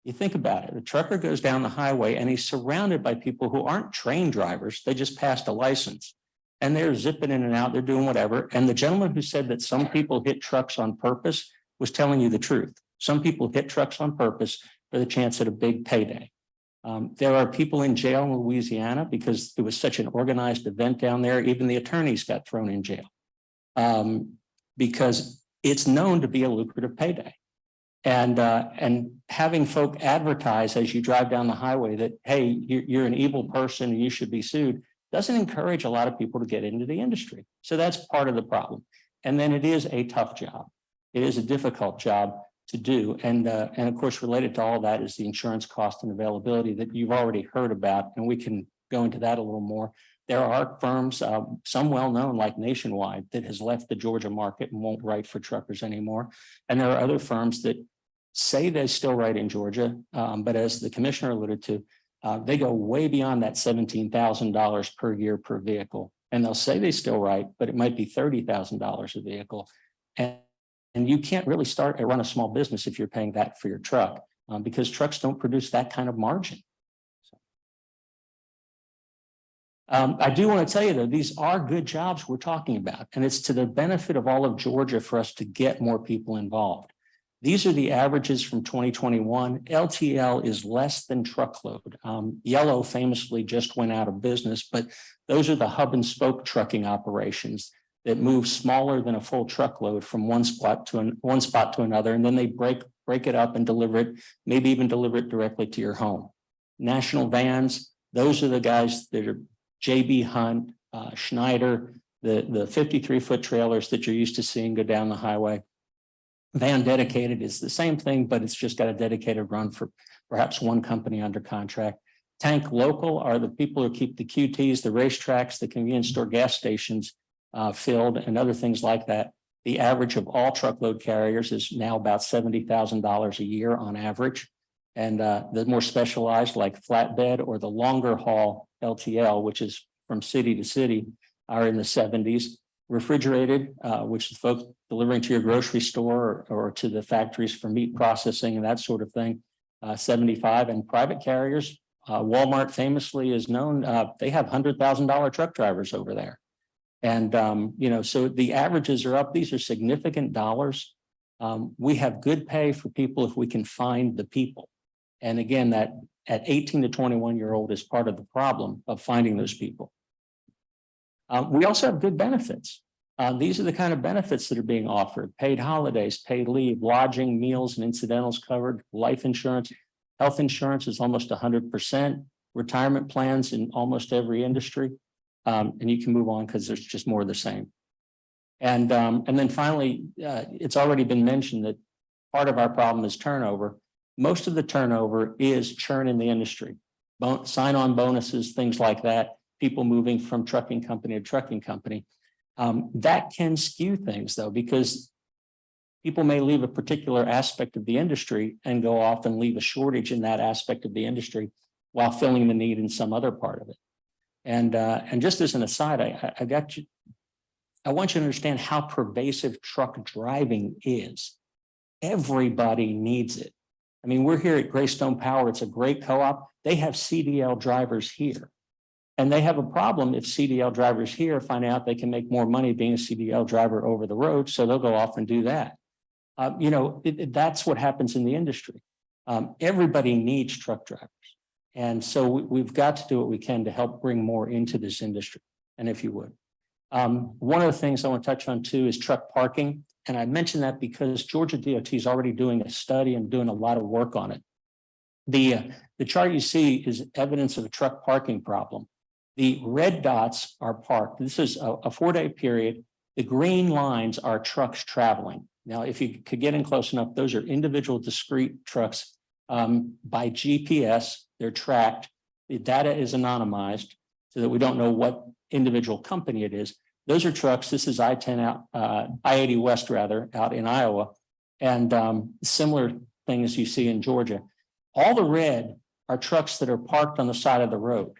You think about it, a trucker goes down the highway and he's surrounded by people who aren't trained drivers. They just passed a license and they're zipping in and out. They're doing whatever. And the gentleman who said that some people hit trucks on purpose was telling you the truth. Some people hit trucks on purpose for the chance at a big payday. There are people in jail in Louisiana because it was such an organized event down there. Even the attorneys got thrown in jail because it's known to be a lucrative payday. And having folk advertise as you drive down the highway that, hey, you're an evil person and you should be sued, doesn't encourage a lot of people to get into the industry. So that's part of the problem. And then it is a tough job. It is a difficult job to do. And of course, related to all that is the insurance cost and availability that you've already heard about. And we can go into that a little more. There are firms, some well-known like Nationwide, that has left the Georgia market and won't write for truckers anymore. And there are other firms that say they still write in Georgia, but as the commissioner alluded to, they go way beyond that $17,000 per year per vehicle. And they'll say they still write, but it might be $30,000 a vehicle. And you can't really start and run a small business if you're paying that for your truck, because trucks don't produce that kind of margin. I do want to tell you, though, these are good jobs we're talking about, and it's to the benefit of all of Georgia for us to get more people involved. These are the averages from 2021. LTL is less than truckload. Yellow famously just went out of business, but those are the hub and spoke trucking operations. that move smaller than a full truckload from one spot to another, and then they break it up and deliver it, maybe even deliver it directly to your home. National Vans, those are the guys that are JB Hunt, Schneider, the 53-foot trailers that you're used to seeing go down the highway. Van Dedicated is the same thing, but it's just got a dedicated run for perhaps one company under contract. Tank Local are the people who keep the QTs, the racetracks, the convenience store gas stations filled, and other things like that. The average of all truckload carriers is now about $70,000 a year on average. And the more specialized, like flatbed or the longer haul LTL, which is from city to city, are in the 70s. Refrigerated, which is folks delivering to your grocery store or to the factories for meat processing and that sort of thing, 75. And private carriers, Walmart famously is known, they have $100,000 truck drivers over there. And, so the averages are up. These are significant dollars. We have good pay for people if we can find the people. And again, that at 18 to 21-year-old is part of the problem of finding those people. We also have good benefits. These are the kind of benefits that are being offered: paid holidays, paid leave, lodging, meals and incidentals covered, life insurance, health insurance is almost 100%, retirement plans in almost every industry. And you can move on because there's just more of the same. And then finally, it's already been mentioned that part of our problem is turnover. Most of the turnover is churn in the industry, sign-on bonuses, things like that, people moving from trucking company to trucking company. That can skew things though, because people may leave a particular aspect of the industry and go off and leave a shortage in that aspect of the industry while filling the need in some other part of it. And just as an aside, I want you to understand how pervasive truck driving is. Everybody needs it. I mean, we're here at Greystone Power. It's a great co-op. They have CDL drivers here. And they have a problem if CDL drivers here find out they can make more money being a CDL driver over the road. So they'll go off and do that. That's what happens in the industry. Everybody needs truck drivers. And so we've got to do what we can to help bring more into this industry. And if you would. One of the things I want to touch on too is truck parking. And I mention that because Georgia DOT is already doing a study and doing a lot of work on it. The chart you see is evidence of a truck parking problem. The red dots are parked. This is a 4-day period. The green lines are trucks traveling. Now, if you could get in close enough, those are individual discrete trucks by GPS. They're tracked. The data is anonymized so that we don't know what individual company it is. Those are trucks. This is I-10 out, I-80 West rather, out in Iowa, and similar things you see in Georgia. All the red are trucks that are parked on the side of the road.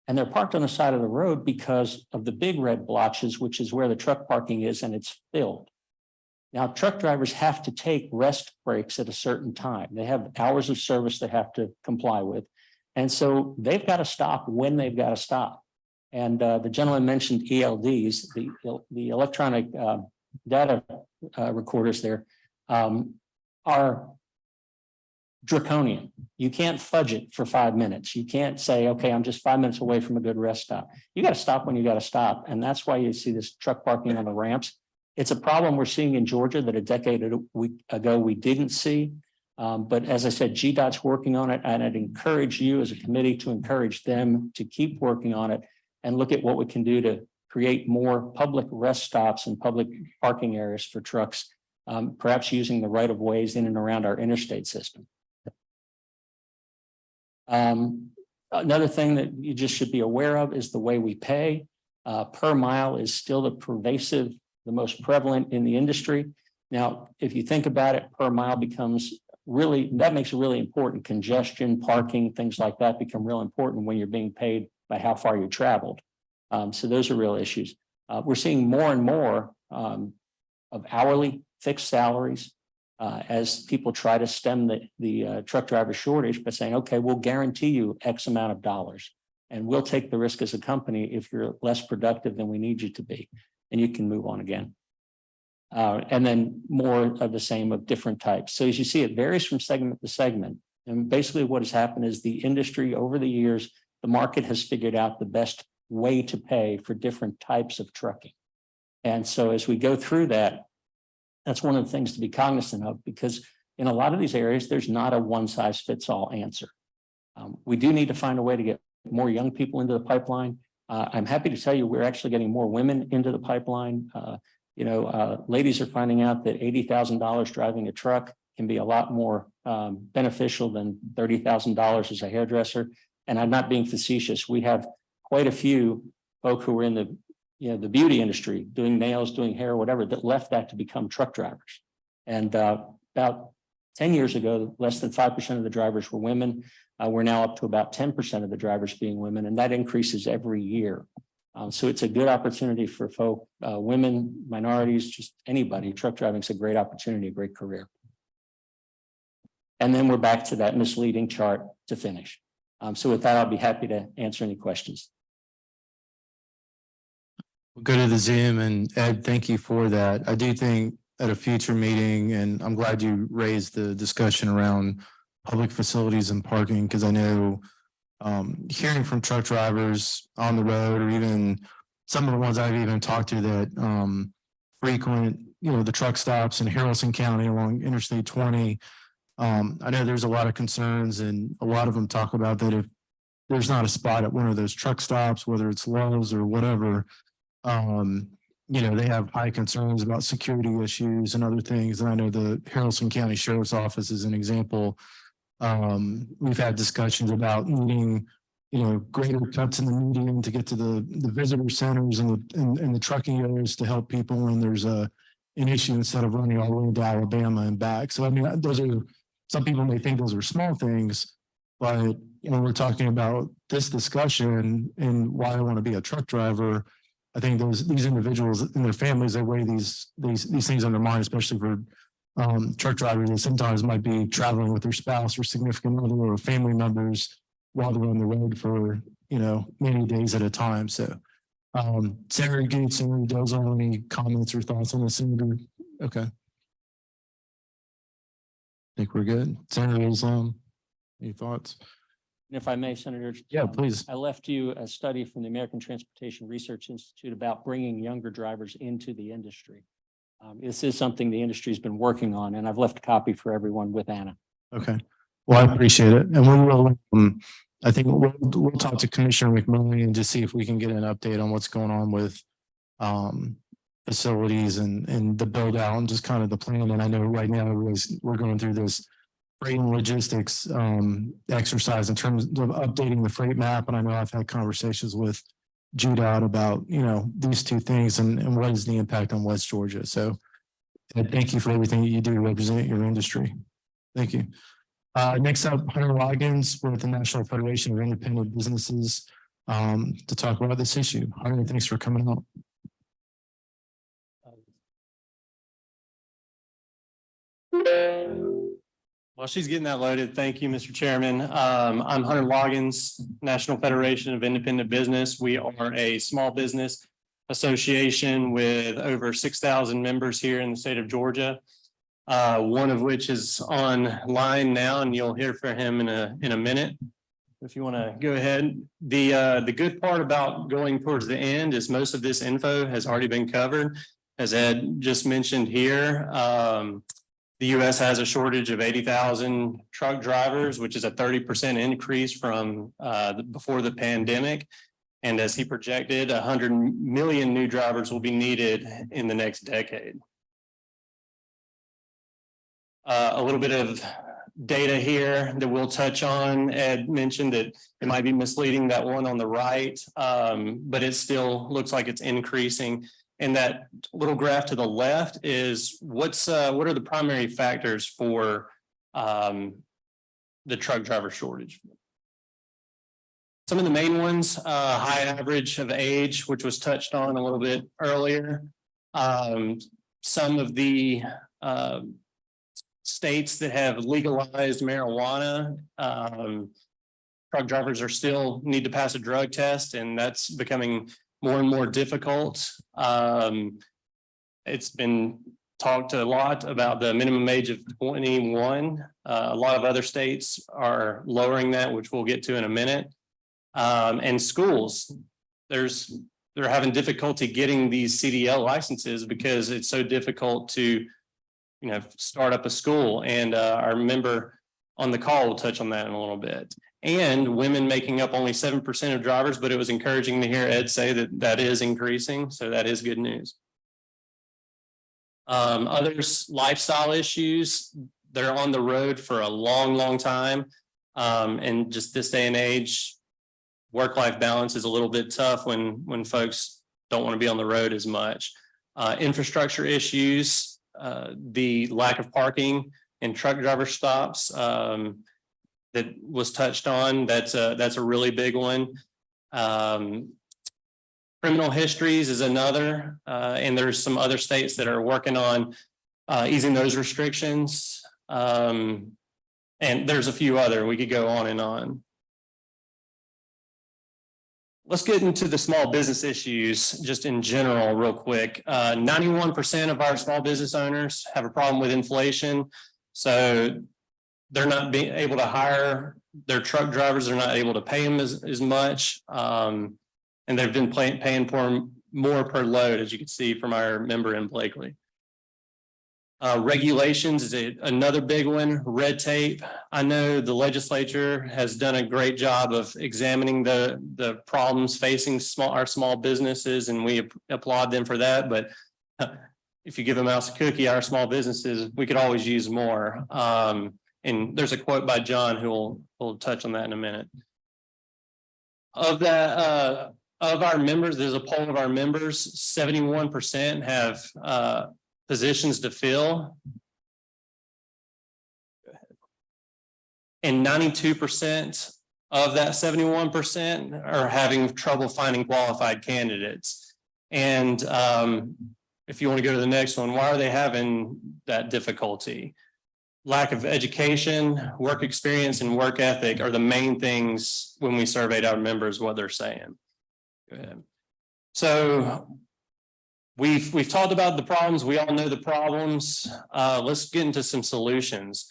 And they're parked on the side of the road because of the big red blotches, which is where the truck parking is, and it's filled. Now, truck drivers have to take rest breaks at a certain time. They have hours of service they have to comply with. And so they've got to stop when they've got to stop. And the gentleman mentioned ELDs, the electronic data recorders there are draconian. You can't fudge it for 5 minutes. You can't say, okay, I'm just 5 minutes away from a good rest stop. You got to stop when you got to stop. And that's why you see this truck parking on the ramps. It's a problem we're seeing in Georgia that a decade ago we didn't see. But as I said, GDOT's working on it, and I'd encourage you as a committee to encourage them to keep working on it and look at what we can do to create more public rest stops and public parking areas for trucks, perhaps using the right of ways in and around our interstate system. Another thing that you just should be aware of is the way we pay. Per mile is still the most prevalent in the industry. Now, if you think about it, per mile becomes that makes it really important. Congestion, parking, things like that become real important when you're being paid by how far you traveled. So those are real issues. We're seeing more and more of hourly fixed salaries as people try to stem the truck driver shortage by saying, okay, we'll guarantee you X amount of dollars, and we'll take the risk as a company if you're less productive than we need you to be, and you can move on again. And then more of the same of different types. So as you see, it varies from segment to segment. And basically what has happened is the industry over the years, the market has figured out the best way to pay for different types of trucking. And so as we go through that, that's one of the things to be cognizant of, because in a lot of these areas, there's not a one size fits all answer. We do need to find a way to get more young people into the pipeline. I'm happy to tell you, we're actually getting more women into the pipeline. Ladies are finding out that $80,000 driving a truck can be a lot more beneficial than $30,000 as a hairdresser. And I'm not being facetious. We have quite a few folk who are in the beauty industry, doing nails, doing hair, whatever, that left that to become truck drivers. And about 10 years ago, less than 5% of the drivers were women. We're now up to about 10% of the drivers being women, and that increases every year. So it's a good opportunity for folk, women, minorities, just anybody. Truck driving is a great opportunity, a great career. And then we're back to that misleading chart to finish. So with that, I'll be happy to answer any questions. We'll go to the Zoom, and Ed, thank you for that. I do think at a future meeting, and I'm glad you raised the discussion around public facilities and parking, because I know hearing from truck drivers on the road, or even some of the ones I've even talked to that frequent, the truck stops in Haralson County along Interstate 20. I know there's a lot of concerns, and a lot of them talk about that if there's not a spot at one of those truck stops, whether it's Lowe's or whatever, they have high concerns about security issues and other things. And I know the Haralson County Sheriff's Office is an example. We've had discussions about needing, greater cuts in the median to get to the visitor centers and the trucking areas to help people when there's an issue, instead of running all the way to Alabama and back. So, I mean, those are, some people may think those are small things, but when we're talking about this discussion and why I want to be a truck driver, I think these individuals and their families, they weigh these things on their mind, especially for truck drivers that sometimes might be traveling with their spouse or significant other or family members while they're on the road for, many days at a time. So, Senator Gates, Senator Dozel, any comments or thoughts on this, Senator? Okay. I think we're good. Senator Islam, any thoughts? And if I may, Senator. Yeah, please. I left you a study from the American Transportation Research Institute about bringing younger drivers into the industry. This is something the industry has been working on, and I've left a copy for everyone with Anna. Okay. Well, I appreciate it. And we will, I think we'll talk to Commissioner McMurray and just see if we can get an update on what's going on with facilities and the build out and just kind of the plan. And I know right now we're going through this freight and logistics exercise in terms of updating the freight map. And I know I've had conversations with GDOT about, these two things and what is the impact on West Georgia. So thank you for everything that you do to represent your industry. Thank you. Next up, Hunter Loggins with the National Federation of Independent Businesses to talk about this issue. Hunter, thanks for coming out. While she's getting that loaded, thank you, Mr. Chairman. I'm Hunter Loggins, National Federation of Independent Business. We are a small business association with over 6,000 members here in the state of Georgia. One of which is online now, and you'll hear from him in a minute. If you want to go ahead. The good part about going towards the end is most of this info has already been covered. As Ed just mentioned here, the U.S. has a shortage of 80,000 truck drivers, which is a 30% increase from before the pandemic. And as he projected, 100 million new drivers will be needed in the next decade. A little bit of data here that we'll touch on. Ed mentioned that it might be misleading, that one on the right, but it still looks like it's increasing. And that little graph to the left is what are the primary factors for the truck driver shortage? Some of the main ones, high average of age, which was touched on a little bit earlier. Some of the states that have legalized marijuana, truck drivers are still need to pass a drug test, and that's becoming more and more difficult. It's been talked a lot about the minimum age of 21. A lot of other states are lowering that, which we'll get to in a minute. And schools, there's they're having difficulty getting these CDL licenses because it's so difficult to, start up a school. And our member on the call will touch on that in a little bit. And women making up only 7% of drivers, but it was encouraging to hear Ed say that that is increasing. So that is good news. Others, lifestyle issues, they're on the road for a long, long time. And just this day and age, work-life balance is a little bit tough when folks don't want to be on the road as much. Infrastructure issues, the lack of parking and truck driver stops that was touched on. That's a really big one. Criminal histories is another, and there's some other states that are working on easing those restrictions. And there's a few other, we could go on and on. Let's get into the small business issues just in general real quick. 91% of our small business owners have a problem with inflation. So they're not being able to hire their truck drivers. They're not able to pay them as much. And they've been paying for more per load, as you can see from our member in Blakely. Regulations is another big one. Red tape. I know the legislature has done a great job of examining the problems facing our small businesses, and we applaud them for that. But if you give a mouse a cookie, our small businesses, we could always use more. And there's a quote by John who will touch on that in a minute. Of that, of our members, there's a poll of our members. 71% have positions to fill. And 92% of that 71% are having trouble finding qualified candidates. And if you want to go to the next one, why are they having that difficulty? Lack of education, work experience, and work ethic are the main things when we surveyed our members, what they're saying. Go ahead. So we've talked about the problems. We all know the problems. Let's get into some solutions.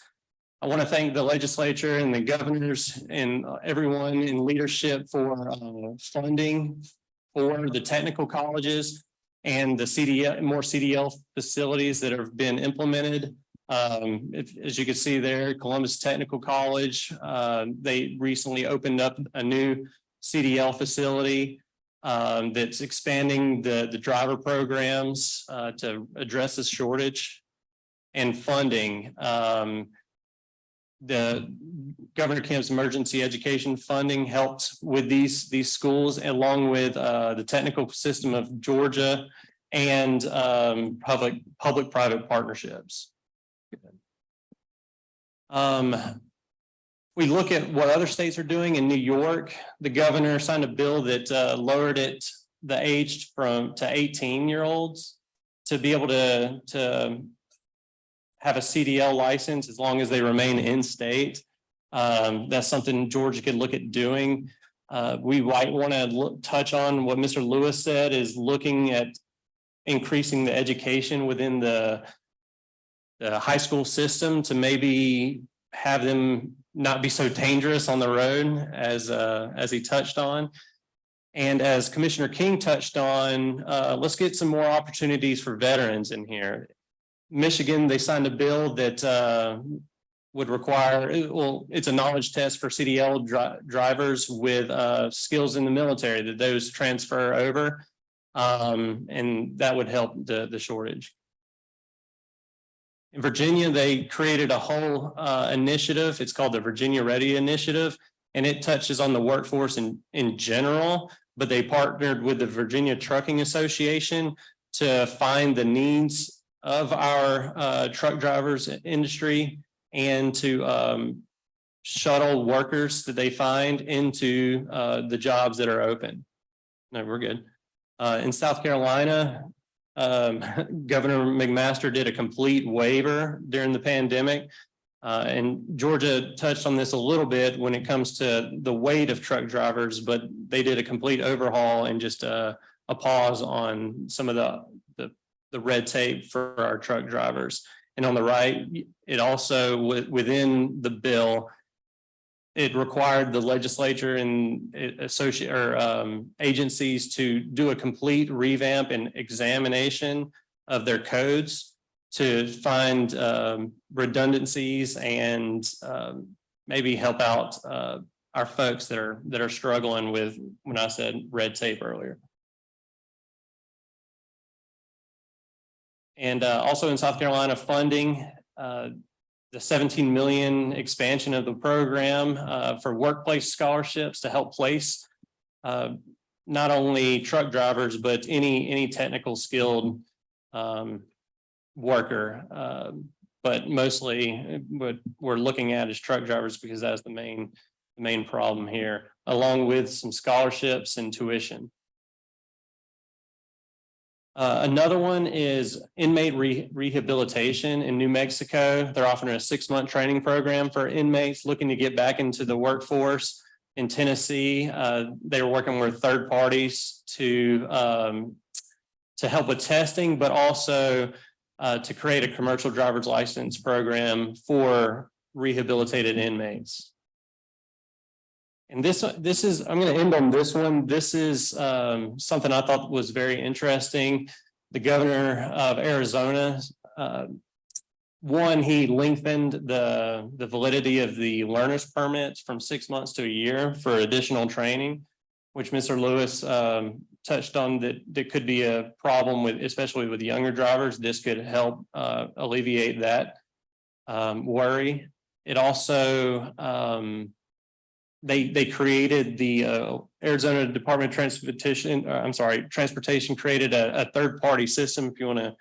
I want to thank the legislature and the governors and everyone in leadership for funding for the technical colleges and the CDL, more CDL facilities that have been implemented. As you can see there, Columbus Technical College, they recently opened up a new CDL facility that's expanding the driver programs to address this shortage and funding. The Governor Kemp's emergency education funding helped with these schools, along with the technical system of Georgia and public-private partnerships. We look at what other states are doing. In New York, the governor signed a bill that lowered the age to 18-year-olds to be able to have a CDL license as long as they remain in state. That's something Georgia could look at doing. We might want to touch on what Mr. Lewis said, is looking at increasing the education within the high school system to maybe have them not be so dangerous on the road as he touched on. And as Commissioner King touched on, let's get some more opportunities for veterans in here. Michigan, they signed a bill that would require, well, it's a knowledge test for CDL drivers with skills in the military, that those transfer over, and that would help the shortage. In Virginia, they created a whole initiative. It's called the Virginia Ready Initiative, and it touches on the workforce in general, but they partnered with the Virginia Trucking Association to find the needs of our truck drivers industry and to shuttle workers that they find into the jobs that are open. No, we're good. In South Carolina, Governor McMaster did a complete waiver during the pandemic. And Georgia touched on this a little bit when it comes to the weight of truck drivers, but they did a complete overhaul and just a pause on some of the red tape for our truck drivers. And on the right, it also within the bill it required the legislature and associate or agencies to do a complete revamp and examination of their codes to find redundancies and maybe help out our folks that are struggling with, when I said red tape earlier. And also in South Carolina, funding the 17 million expansion of the program for workplace scholarships to help place not only truck drivers, but any technical skilled worker. But mostly what we're looking at is truck drivers because that's the main problem here, along with some scholarships and tuition. Another one is inmate rehabilitation in New Mexico. They're offering a 6-month training program for inmates looking to get back into the workforce. In Tennessee, they were working with third parties to help with testing, but also to create a commercial driver's license program for rehabilitated inmates. And this is, I'm going to end on this one. This is something I thought was very interesting. The governor of Arizona, one, he lengthened the validity of the learner's permits from 6 months to a year for additional training, which Mr. Lewis touched on that could be a problem with, especially with younger drivers. This could help alleviate that worry. It also, they created the Arizona Department of Transportation. Transportation created a third-party system. If you want to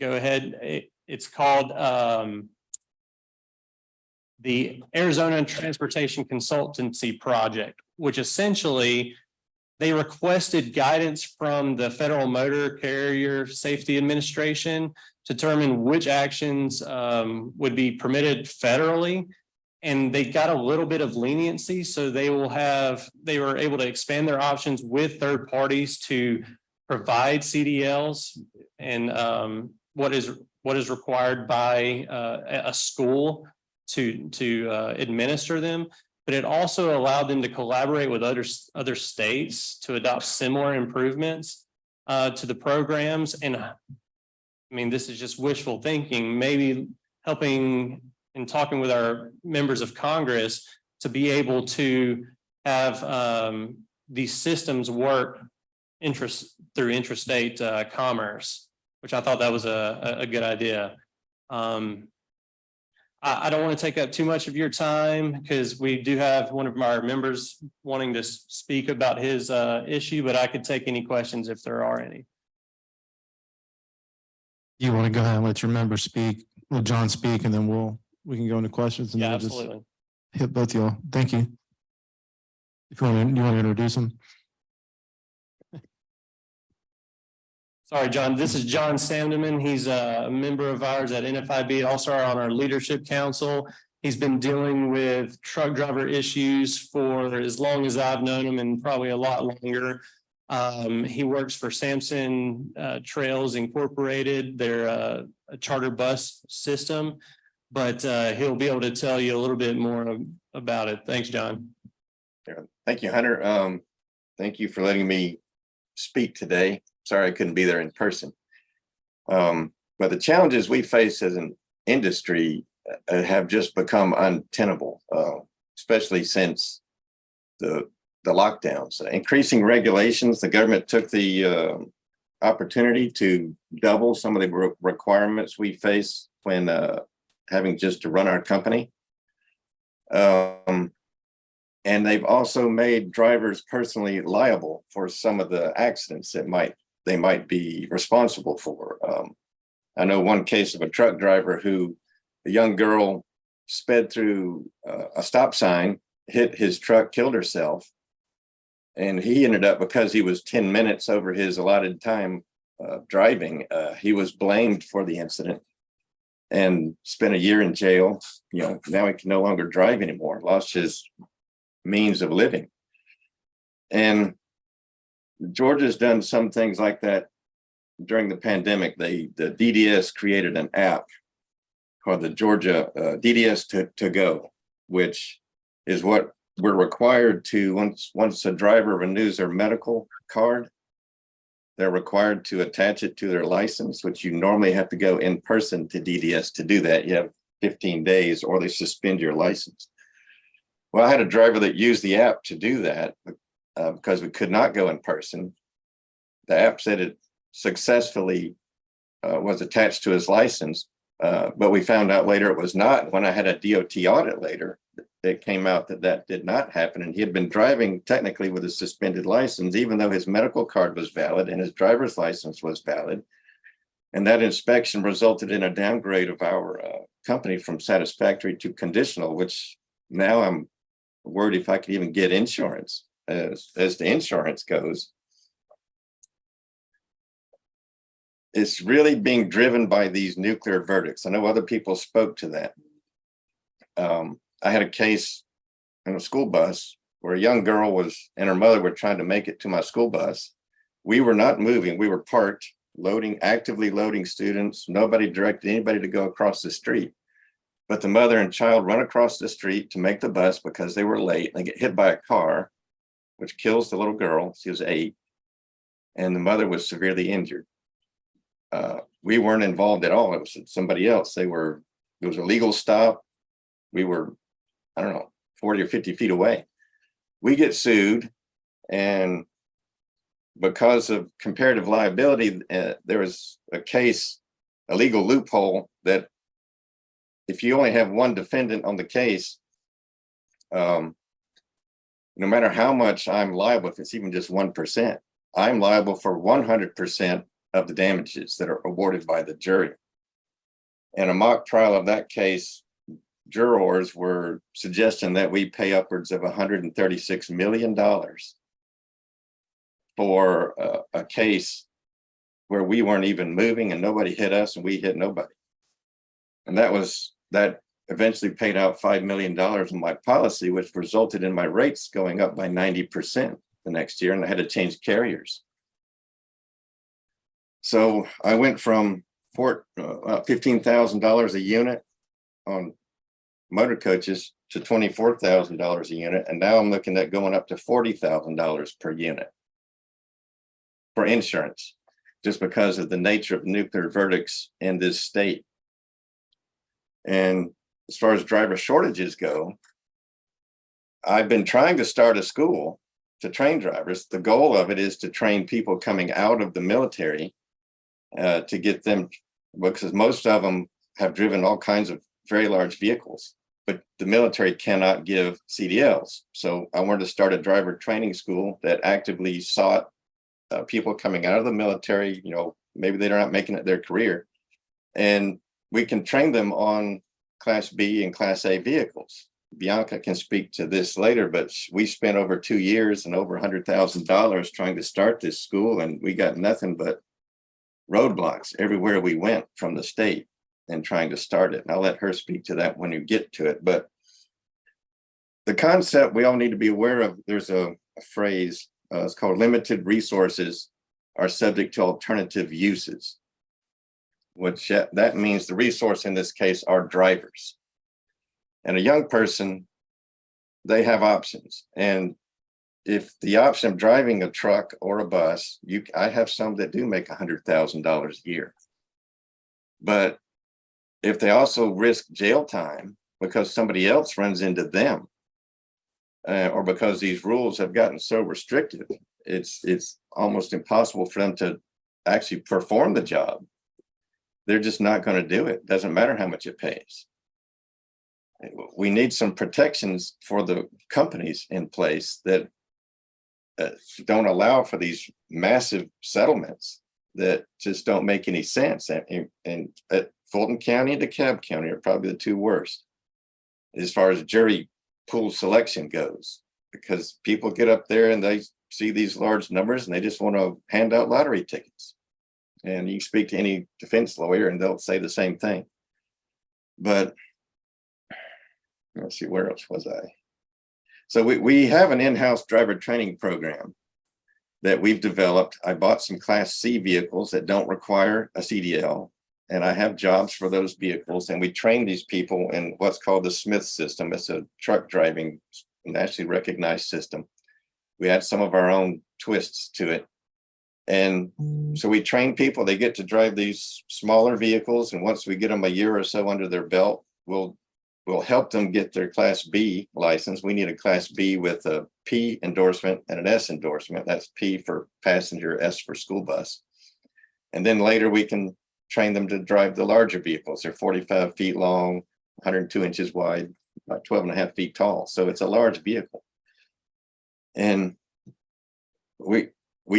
go ahead, it's called the Arizona Transportation Consultancy Project, which essentially they requested guidance from the Federal Motor Carrier Safety Administration to determine which actions would be permitted federally. And they got a little bit of leniency, so they were able to expand their options with third parties to provide CDLs and what is required by a school to administer them. But it also allowed them to collaborate with other states to adopt similar improvements to the programs. And I mean, this is just wishful thinking, maybe helping and talking with our members of Congress to be able to have these systems work through interstate commerce, which I thought that was a good idea. I don't want to take up too much of your time because we do have one of our members wanting to speak about his issue, but I could take any questions if there are any. You want to go ahead and let your member speak, let John speak, and then we can go into questions. And Yeah, then we'll just absolutely. hit both y'all. Thank you. If you want to introduce him. Sorry, John. This is John Sandeman. He's a member of ours at NFIB, also on our leadership council. He's been dealing with truck driver issues for as long as I've known him and probably a lot longer. He works for Samson Trails Incorporated. They're a charter bus system, but he'll be able to tell you a little bit more about it. Thanks, John. Thank you, Hunter. Thank you for letting me speak today. Sorry I couldn't be there in person. But the challenges we face as an industry have just become untenable, especially since the lockdowns. Increasing regulations, the government took the opportunity to double some of the requirements we face when having just to run our company. And they've also made drivers personally liable for some of the accidents that they might be responsible for. I know one case of a truck driver who a young girl sped through a stop sign, hit his truck, killed herself. And he ended up, because he was 10 minutes over his allotted time driving, he was blamed for the incident and spent a year in jail. You know, now he can no longer drive anymore, lost his means of living. And Georgia's done some things like that during the pandemic. The DDS created an app called the Georgia DDS to go, which is what we're required to, once a driver renews their medical card, they're required to attach it to their license, which you normally have to go in person to DDS to do that. You have 15 days or they suspend your license. Well, I had a driver that used the app to do that because we could not go in person. The app said it successfully was attached to his license, but we found out later it was not. When I had a DOT audit later, it came out that that did not happen. And he had been driving technically with a suspended license, even though his medical card was valid and his driver's license was valid. And that inspection resulted in a downgrade of our company from satisfactory to conditional, which now I'm worried if I could even get insurance as the insurance goes. It's really being driven by these nuclear verdicts. I know other people spoke to that. I had a case in a school bus where a young girl and her mother were trying to make it to my school bus. We were not moving. We were parked, actively loading students. Nobody directed anybody to go across the street. But the mother and child run across the street to make the bus because they were late. They get hit by a car, which kills the little girl. She was 8. And the mother was severely injured. We weren't involved at all. It was somebody else. It was a legal stop. We were, I don't know, 40 or 50 feet away. We get sued, and because of comparative liability, there was a legal loophole that if you only have one defendant on the case, no matter how much I'm liable, if it's even just 1%, I'm liable for 100% of the damages that are awarded by the jury. In a mock trial of that case, jurors were suggesting that we pay upwards of $136 million for a case where we weren't even moving and nobody hit us and we hit nobody. And that eventually paid out $5 million in my policy, which resulted in my rates going up by 90% the next year, and I had to change carriers. So I went from $15,000 a unit on motor coaches to $24,000 a unit. And now I'm looking at going up to $40,000 per unit for insurance, just because of the nature of nuclear verdicts in this state. And as far as driver shortages go, I've been trying to start a school to train drivers. The goal of it is to train people coming out of the military to get them, because most of them have driven all kinds of very large vehicles, but the military cannot give CDLs. So I wanted to start a driver training school that actively sought people coming out of the military, maybe they're not making it their career, and we can train them on Class B and Class A vehicles. Bianca can speak to this later, but we spent over 2 years and over $100,000 trying to start this school, and we got nothing but roadblocks everywhere we went from the state and trying to start it. And I'll let her speak to that when you get to it. But the concept we all need to be aware of, there's a phrase, it's called limited resources are subject to alternative uses, which that means the resource in this case are drivers. And a young person, they have options. And if the option of driving a truck or a bus, I have some that do make $100,000 a year. But if they also risk jail time because somebody else runs into them, or because these rules have gotten so restrictive, it's almost impossible for them to actually perform the job. They're just not going to do it. Doesn't matter how much it pays. We need some protections for the companies in place that don't allow for these massive settlements that just don't make any sense. And at Fulton County and DeKalb County are probably the two worst as far as jury pool selection goes, because people get up there and they see these large numbers and they just want to hand out lottery tickets. And you speak to any defense lawyer and they'll say the same thing. But let's see, where else was I? So we have an in-house driver training program that we've developed. I bought some Class C vehicles that don't require a CDL. and I have jobs for those vehicles, and we train these people in what's called the Smith system. It's a truck driving nationally recognized system. We add some of our own twists to it. And so we train people, they get to drive these smaller vehicles. And once we get them a year or so under their belt, we'll help them get their Class B license. We need a Class B with a P endorsement and an S endorsement. That's P for passenger, S for school bus. And then later we can train them to drive the larger vehicles. They're 45 feet long, 102 inches wide, about 12 and a half feet tall. So it's a large vehicle. And we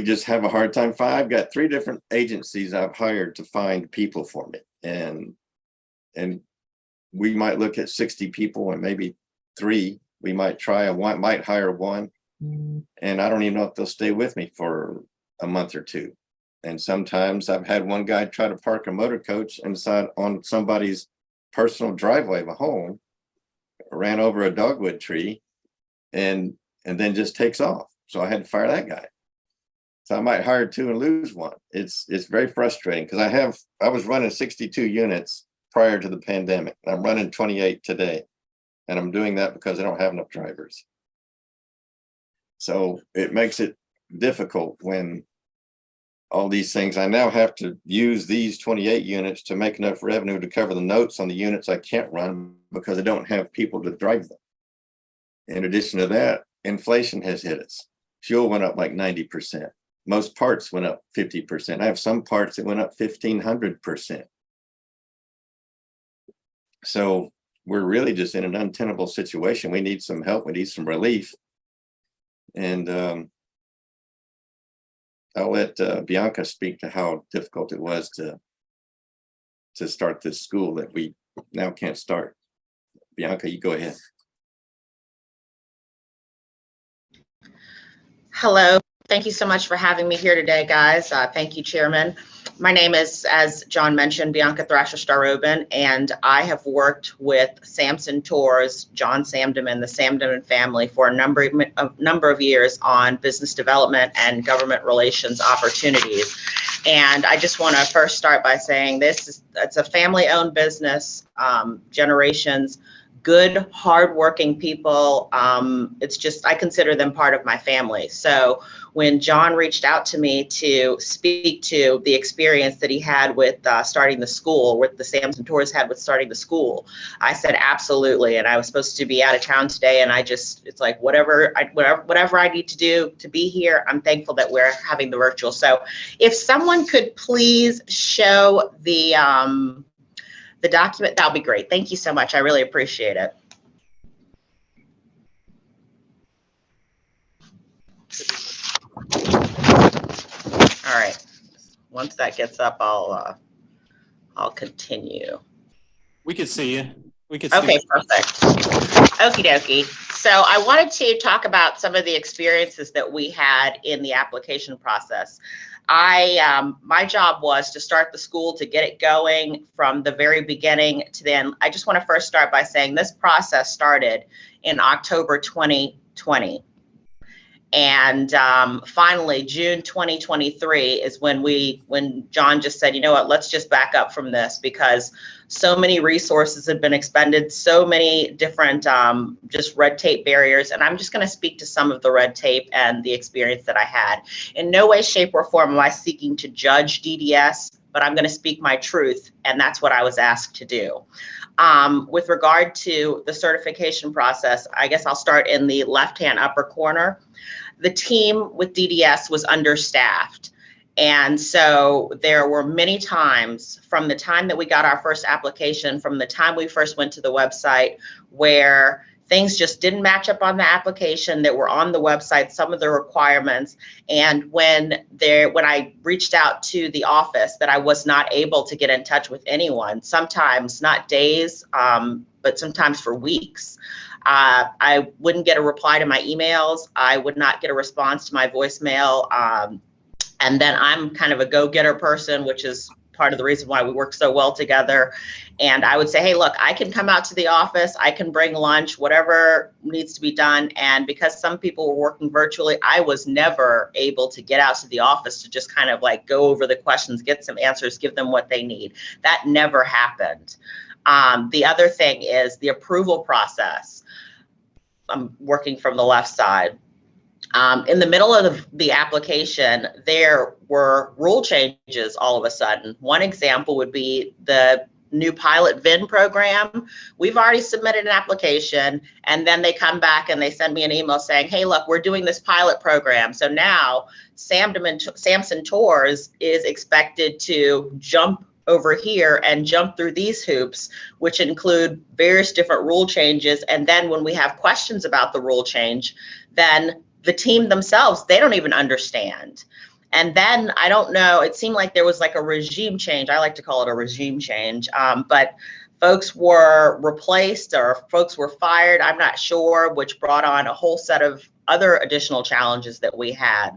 just have a hard time. I've got 3 different agencies I've hired to find people for me. And we might look at 60 people and maybe 3, we might try one, might hire 1. And I don't even know if they'll stay with me for a month or 2. And sometimes I've had one guy try to park a motor coach inside on somebody's personal driveway of a home, ran over a dogwood tree, and then just takes off. So I had to fire that guy. So I might hire 2 and lose 1. It's very frustrating because I was running 62 units prior to the pandemic. I'm running 28 today, and I'm doing that because I don't have enough drivers. So it makes it difficult when all these things, I now have to use these 28 units to make enough revenue to cover the notes on the units I can't run because I don't have people to drive them. In addition to that, inflation has hit us. Fuel went up like 90%. Most parts went up 50%. I have some parts that went up 1,500%. So we're really just in an untenable situation. We need some help. We need some relief. And I'll let Bianca speak to how difficult it was to start this school that we now can't start. Bianca, you go ahead. Hello. Thank you so much for having me here today, guys. Thank you, Chairman. My name is, as John mentioned, Bianca Thrasher-Starobin, and I have worked with Samson Tours, John Samdeman, the Samdeman family for a number of years on business development and government relations opportunities. And I just want to first start by saying it's a family-owned business, generations, good, hardworking people. It's just, I consider them part of my family. So when John reached out to me to speak to the experience that he had with starting the school, what the Samson Tours had with starting the school, I said, absolutely. And I was supposed to be out of town today. And it's like, whatever I need to do to be here, I'm thankful that we're having the virtual. So if someone could please show the document, that'll be great. Thank you so much. I really appreciate it. All right. Once that gets up, I'll continue. We could see you. We could see Okay, you. perfect. Okie dokie. So I wanted to talk about some of the experiences that we had in the application process. My job was to start the school, to get it going from the very beginning to the end. I just want to first start by saying this process started in October 2020. And finally, June 2023 is when John just said, you know what, let's just back up from this because so many resources have been expended, so many different just red tape barriers. And I'm just going to speak to some of the red tape and the experience that I had. In no way, shape, or form am I seeking to judge DDS, but I'm going to speak my truth. And that's what I was asked to do. With regard to the certification process, I guess I'll start in the left-hand upper corner. The team with DDS was understaffed. And so there were many times from the time that we got our first application, from the time we first went to the website, where things just didn't match up on the application that were on the website, some of the requirements. And when I reached out to the office, that I was not able to get in touch with anyone, sometimes not days, but sometimes for weeks. I wouldn't get a reply to my emails. I would not get a response to my voicemail. And then I'm kind of a go-getter person, which is part of the reason why we work so well together. And I would say, hey, look, I can come out to the office, I can bring lunch, whatever needs to be done. And because some people were working virtually, I was never able to get out to the office to just kind of like go over the questions, get some answers, give them what they need. That never happened. The other thing is the approval process. I'm working from the left side. In the middle of the application, there were rule changes all of a sudden. One example would be the new pilot VIN program. We've already submitted an application, and then they come back and they send me an email saying, hey, look, we're doing this pilot program. So now Sampson Tours is expected to jump over here and jump through these hoops, which include various different rule changes. And then when we have questions about the rule change, then the team themselves, they don't even understand. And then I don't know, it seemed like there was like a regime change. I like to call it a regime change, but folks were replaced or folks were fired, I'm not sure, which brought on a whole set of other additional challenges that we had.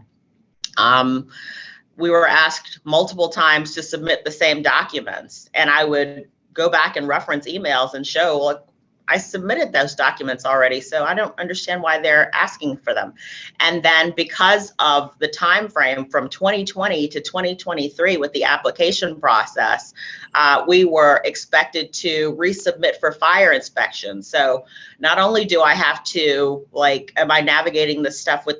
We were asked multiple times to submit the same documents, and I would go back and reference emails and show, look, I submitted those documents already, so I don't understand why they're asking for them. And then because of the time frame from 2020 to 2023 with the application process, we were expected to resubmit for fire inspection. So not only do I have to, like, am I navigating this stuff with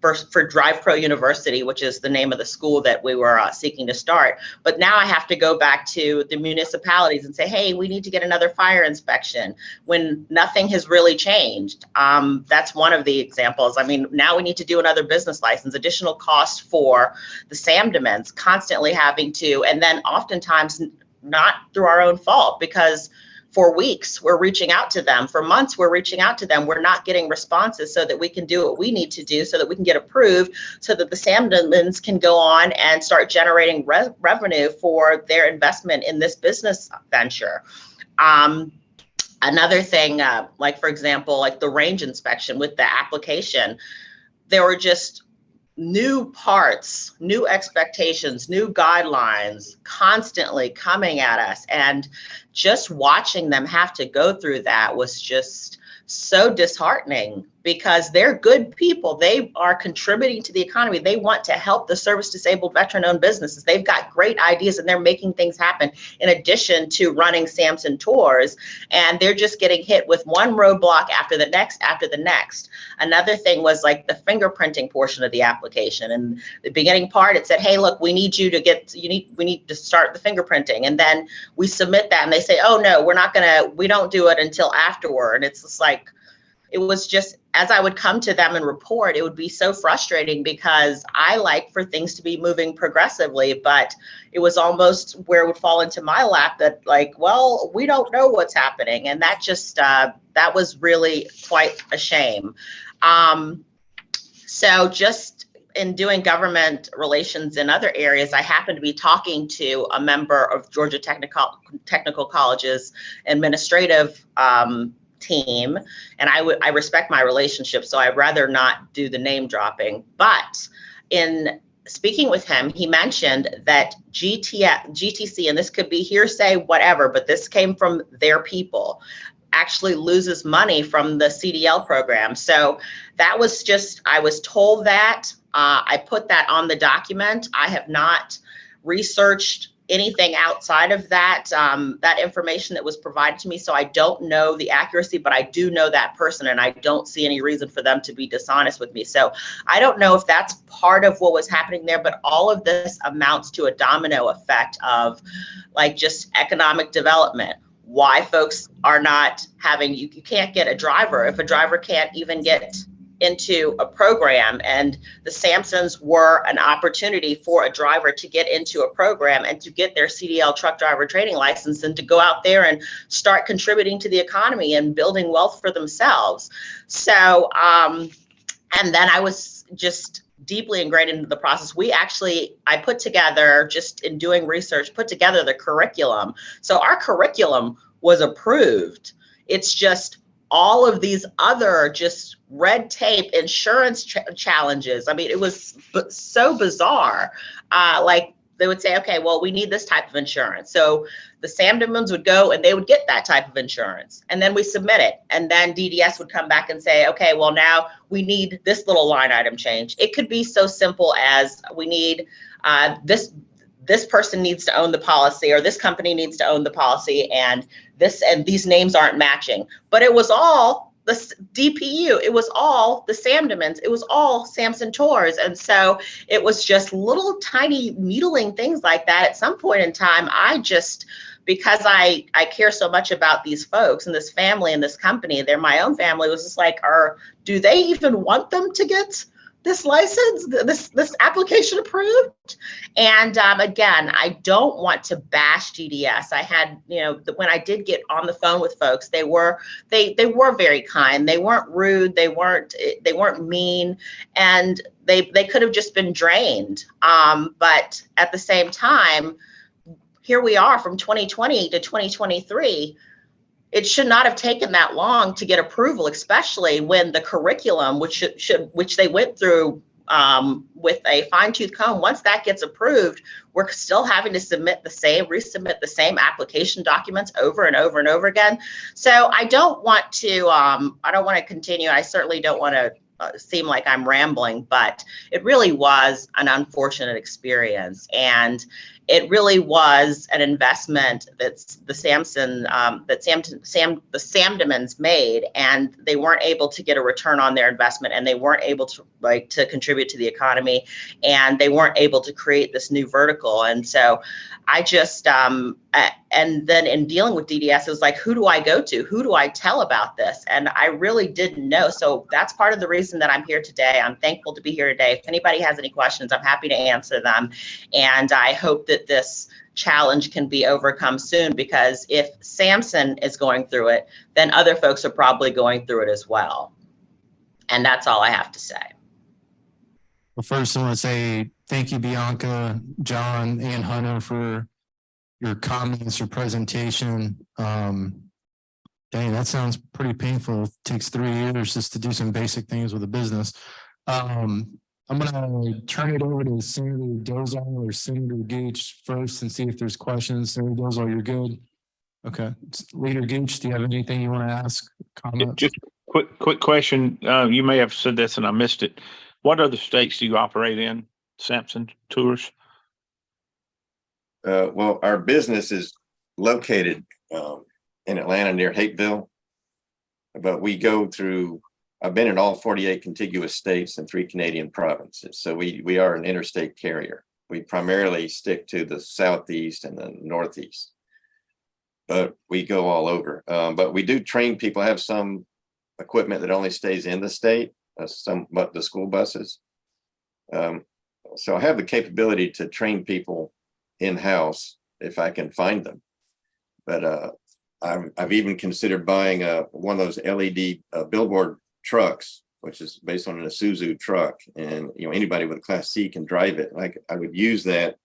for Drive Pro University, which is the name of the school that we were seeking to start. But now I have to go back to the municipalities and say, hey, we need to get another fire inspection when nothing has really changed. That's one of the examples. I mean, now we need to do another business license, additional cost for the Samdemans, constantly having to, and then oftentimes not through our own fault, because for weeks, we're reaching out to them. For months, we're reaching out to them. We're not getting responses so that we can do what we need to do so that we can get approved so that the Samdemans can go on and start generating revenue for their investment in this business venture. Another thing, like for example, like the range inspection with the application, there were just new parts, new expectations, new guidelines constantly coming at us. And just watching them have to go through that was just so disheartening, because they're good people. They are contributing to the economy. They want to help the service disabled veteran-owned businesses. They've got great ideas and they're making things happen in addition to running Sampson Tours. And they're just getting hit with one roadblock after the next, after the next. Another thing was like the fingerprinting portion of the application. And the beginning part, it said, hey, look, we need you to get, we need to start the fingerprinting. And then we submit that and they say, oh no, we don't do it until afterward. And it's just like, it was just, as I would come to them and report, it would be so frustrating because I like for things to be moving progressively, but it was almost where it would fall into my lap that like, well, we don't know what's happening. And that just, that was really quite a shame. So just in doing government relations in other areas, I happened to be talking to a member of Georgia Technical College's administrative team, and I respect my relationship, so I'd rather not do the name dropping. But in speaking with him, he mentioned that GTC, and this could be hearsay, whatever, but this came from their people, actually loses money from the CDL program. So that was just, I was told that. I put that on the document. I have not researched anything outside of that, that information that was provided to me. So I don't know the accuracy, but I do know that person, and I don't see any reason for them to be dishonest with me. So I don't know if that's part of what was happening there, but all of this amounts to a domino effect of like just economic development. Why folks are not having, you can't get a driver if a driver can't even get into a program, and the Sampsons were an opportunity for a driver to get into a program and to get their CDL truck driver training license and to go out there and start contributing to the economy and building wealth for themselves. So, and then I was just deeply ingrained into the process. I put together, just in doing research, put together the curriculum. So our curriculum was approved. It's just all of these other just red tape insurance challenges. I mean, it was so bizarre. Like they would say, okay, well, we need this type of insurance. So the Samdemans would go and they would get that type of insurance. And then we submit it. And then DDS would come back and say, okay, well, now we need this little line item change. It could be so simple as we need this person needs to own the policy, or this company needs to own the policy, and these names aren't matching. But it was all the DPU, it was all the Samdemans, it was all Samson Tours. And so it was just little tiny needling things like that. At some point in time, because I care so much about these folks and this family and this company, they're my own family, was just like, do they even want them to get this license, this application approved? And again, I don't want to bash GDS. I had, when I did get on the phone with folks, they were very kind. They weren't rude. They weren't mean, and they could have just been drained. But at the same time, here we are from 2020 to 2023. It should not have taken that long to get approval, especially when the curriculum, which they went through with a fine-tooth comb, once that gets approved, we're still having to resubmit the same application documents over and over and over again. So I don't want to continue. I certainly don't want to seem like I'm rambling, but it really was an unfortunate experience. And it really was an investment that's the Samdemans made, and they weren't able to get a return on their investment, and they weren't able to contribute to the economy, and they weren't able to create this new vertical. And so I just and then in dealing with DDS, it was like, who do I go to? Who do I tell about this? And I really didn't know. So that's part of the reason that I'm here today. I'm thankful to be here today. If anybody has any questions, I'm happy to answer them. And I hope that this challenge can be overcome soon, because if Samson is going through it, then other folks are probably going through it as well. And that's all I have to say. Well, first, I want to say thank you, Bianca, John, and Hunter, for your comments, your presentation. Dang, that sounds pretty painful. It takes 3 years just to do some basic things with a business. I'm going to turn it over to Senator Dozal or Senator Gooch first and see if there's questions. Senator Dozal, you're good? Okay. Leader Gooch, do you have anything you want to ask? Comment? Just quick question. You may have said this and I missed it. What other states do you operate in, Samson Tours? Well, our business is located in Atlanta near Hapeville, but we go through, I've been in all 48 contiguous states and 3 Canadian provinces. So we are an interstate carrier. We primarily stick to the Southeast and the Northeast, but we go all over. But we do train people. I have some equipment that only stays in the state, but the school buses. So I have the capability to train people in-house if I can find them. But I've even considered buying one of those LED billboard trucks, which is based on an Isuzu truck, and anybody with a Class C can drive it. Like, I would use that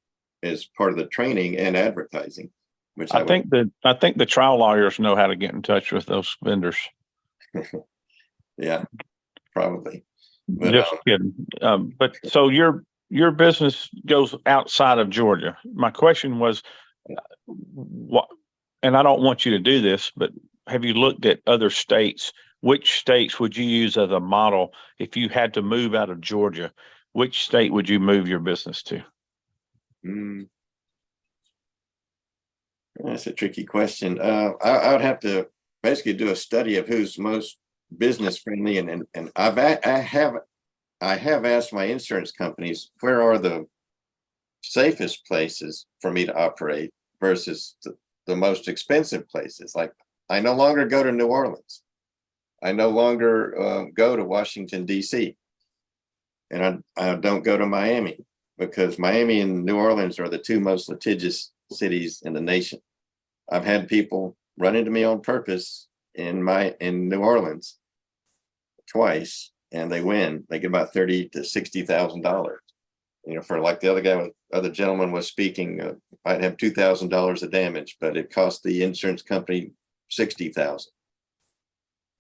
as part of the training and advertising. Which I think the trial lawyers know how to get in touch with those vendors. Yeah, probably. But, just kidding. But so your business goes outside of Georgia. My question was, what? And I don't want you to do this, but have you looked at other states? Which states would you use as a model if you had to move out of Georgia? Which state would you move your business to? That's a tricky question. I would have to basically do a study of who's most business friendly, and I have asked my insurance companies, where are the safest places for me to operate versus the most expensive places. Like, I no longer go to New Orleans. I no longer go to Washington, D.C. And I don't go to Miami, because Miami and New Orleans are the 2 most litigious cities in the nation. I've had people run into me on purpose in New Orleans twice, and they win. They get about $30,000 to $60,000. For like the other gentleman was speaking, might have $2,000 of damage, but it cost the insurance company $60,000.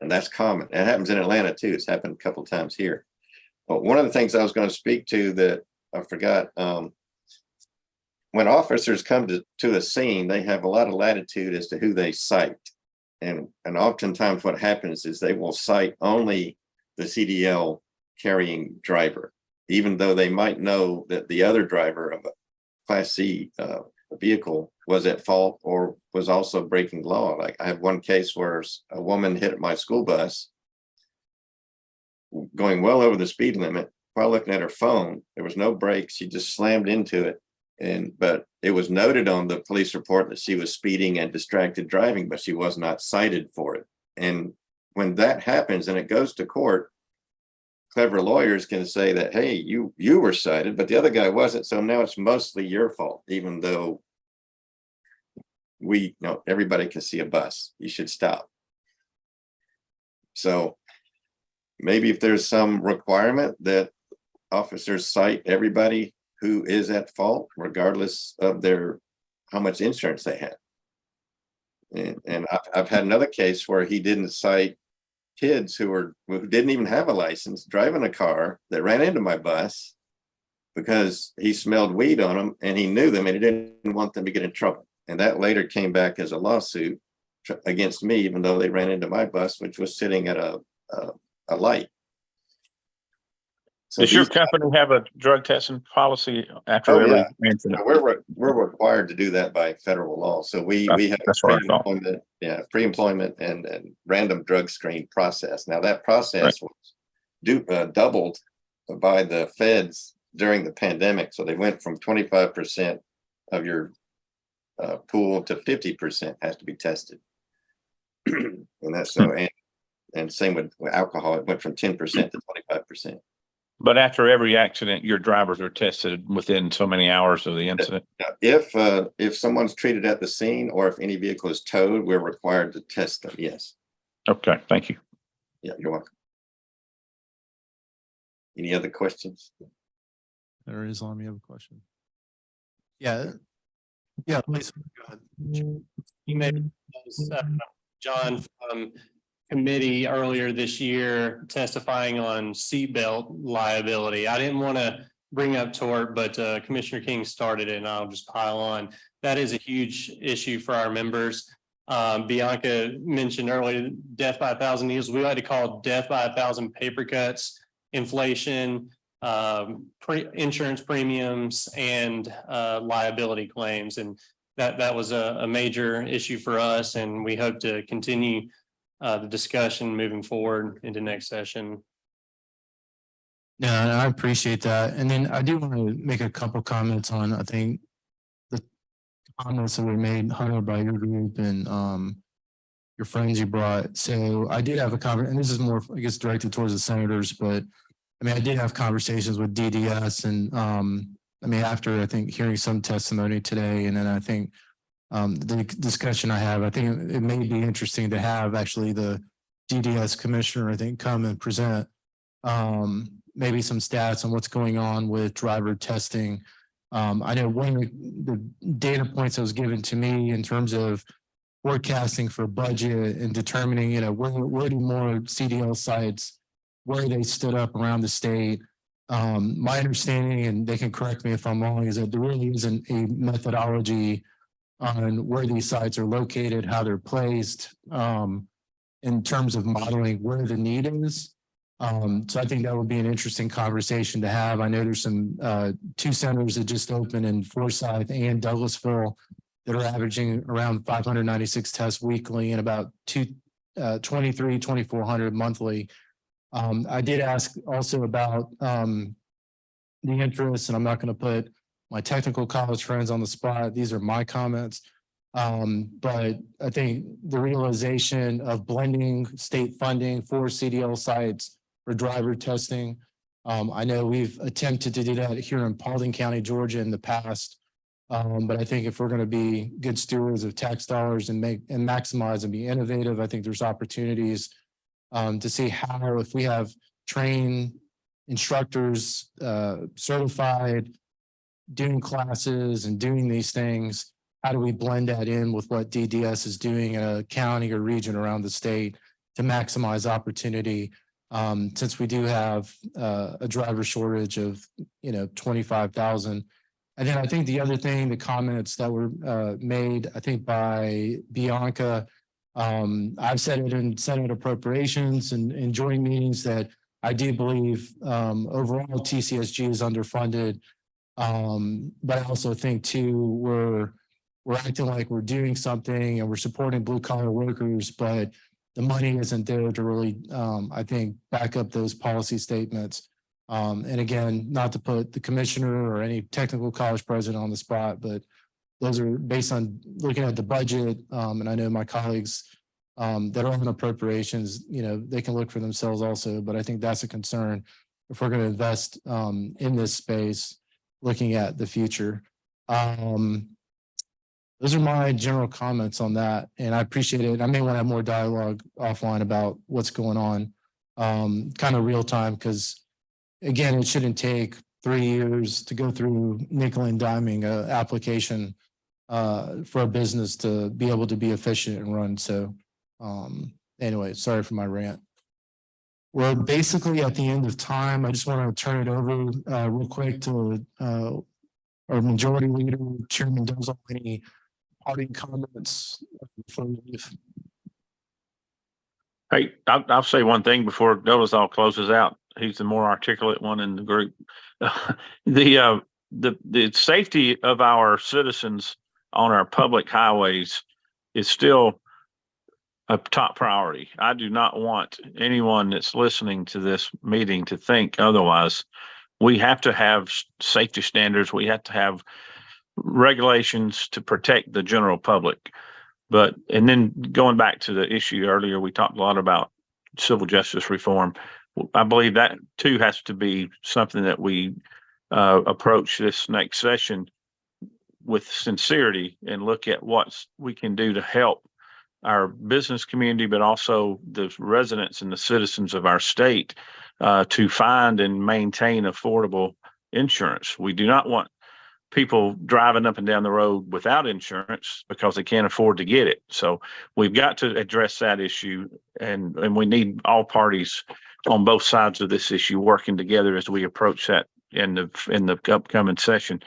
And that's common. It happens in Atlanta too. It's happened a couple of times here. But one of the things I was going to speak to that I forgot, one when officers come to a scene, they have a lot of latitude as to who they cite. And oftentimes what happens is they will cite only the CDL carrying driver, even though they might know that the other driver of a Class C vehicle was at fault or was also breaking law. Like I have one case where a woman hit my school bus going well over the speed limit while looking at her phone. There was no brakes. She just slammed into it. But it was noted on the police report that she was speeding and distracted driving, but she was not cited for it. And when that happens and it goes to court, clever lawyers can say that, hey, you were cited, but the other guy wasn't. So now it's mostly your fault, even though everybody can see a bus. You should stop. So maybe if there's some requirement that officers cite everybody who is at fault, regardless of how much insurance they have. And I've had another case where he didn't cite kids who didn't even have a license driving a car that ran into my bus because he smelled weed on them and he knew them and he didn't want them to get in trouble. And that later came back as a lawsuit against me, even though they ran into my bus, which was sitting at a light. So Does your company have a drug testing policy after Oh, every yeah. incident? We're required to do that by federal law. So we have That's what I thought. pre-employment and random drug screen process. Now that process was doubled by the feds during the pandemic. So they went from 25% of your pool to 50% has to be tested. And that's so, and same with alcohol, it went from 10% to 25%. But after every accident, your drivers are tested within so many hours of the incident. If someone's treated at the scene or if any vehicle is towed, we're required to test them. Yes. Okay, thank you. Yeah, you're welcome. Any other questions? There is, let me have a question. Yeah. Yeah, please. Go ahead. You made John from committee earlier this year testifying on seatbelt liability. I didn't want to bring up tort, but Commissioner King started it and I'll just pile on. That is a huge issue for our members. Bianca mentioned earlier, death by 1,000 needles. We like to call death by 1,000 paper cuts, inflation, insurance premiums, and liability claims. And that was a major issue for us. And we hope to continue the discussion moving forward into next session. Yeah, and I appreciate that. And then I do want to make a couple comments on, I think, the comments that were made, Hunter, by your group and your friends you brought. So I did have a conversation, and this is more, I guess, directed towards the senators, but I mean, I did have conversations with DDS and I mean, after I think hearing some testimony today, and then I think the discussion I have, I think it may be interesting to have actually the DDS commissioner, I think, come and present maybe some stats on what's going on with driver testing. I know one of the data points that was given to me in terms of forecasting for budget and determining, where do more CDL sites, where they stood up around the state. My understanding, and they can correct me if I'm wrong, is that there really isn't a methodology on where these sites are located, how they're placed, in terms of modeling where the need is. So I think that would be an interesting conversation to have. I know there's some 2 centers that just opened in Forsyth and Douglasville that are averaging around 596 tests weekly and about 2,400 monthly. I did ask also about the interest, and I'm not going to put my technical college friends on the spot. These are my comments. But I think the realization of blending state funding for CDL sites for driver testing. I know we've attempted to do that here in Paulding County, Georgia in the past. But I think if we're going to be good stewards of tax dollars and maximize and be innovative, I think there's opportunities to see how, if we have trained instructors, certified, doing classes and doing these things, how do we blend that in with what DDS is doing in a county or region around the state to maximize opportunity? Since we do have a driver shortage of 25,000, And then I think the other thing, the comments that were made, I think by Bianca, I've said it in Senate Appropriations and in joint meetings that I do believe overall TCSG is underfunded. But I also think too, we're acting like we're doing something and we're supporting blue collar workers, but the money isn't there to really, I think, back up those policy statements. And again, not to put the commissioner or any technical college president on the spot, but those are based on looking at the budget. And I know my colleagues that are on appropriations, you know, they can look for themselves also, but I think that's a concern if we're going to invest in this space, looking at the future. Those are my general comments on that, and I appreciate it. I may want to have more dialogue offline about what's going on, kind of real time, because again, it shouldn't take 3 years to go through nickel and diming a application for a business to be able to be efficient and run. So anyway, sorry for my rant. We're basically at the end of time. I just want to turn it over real quick to our majority leader, Chairman Dozal. Any parting comments before we leave? Hey, I'll say one thing before Dolezal closes out. He's the more articulate one in the group. The safety of our citizens on our public highways is still a top priority. I do not want anyone that's listening to this meeting to think otherwise. We have to have safety standards. We have to have regulations to protect the general public. And then going back to the issue earlier, we talked a lot about civil justice reform. I believe that too has to be something that we approach this next session with sincerity and look at what we can do to help our business community, but also the residents and the citizens of our state to find and maintain affordable insurance. We do not want people driving up and down the road without insurance because they can't afford to get it. So we've got to address that issue, and we need all parties on both sides of this issue working together as we approach that in the upcoming session.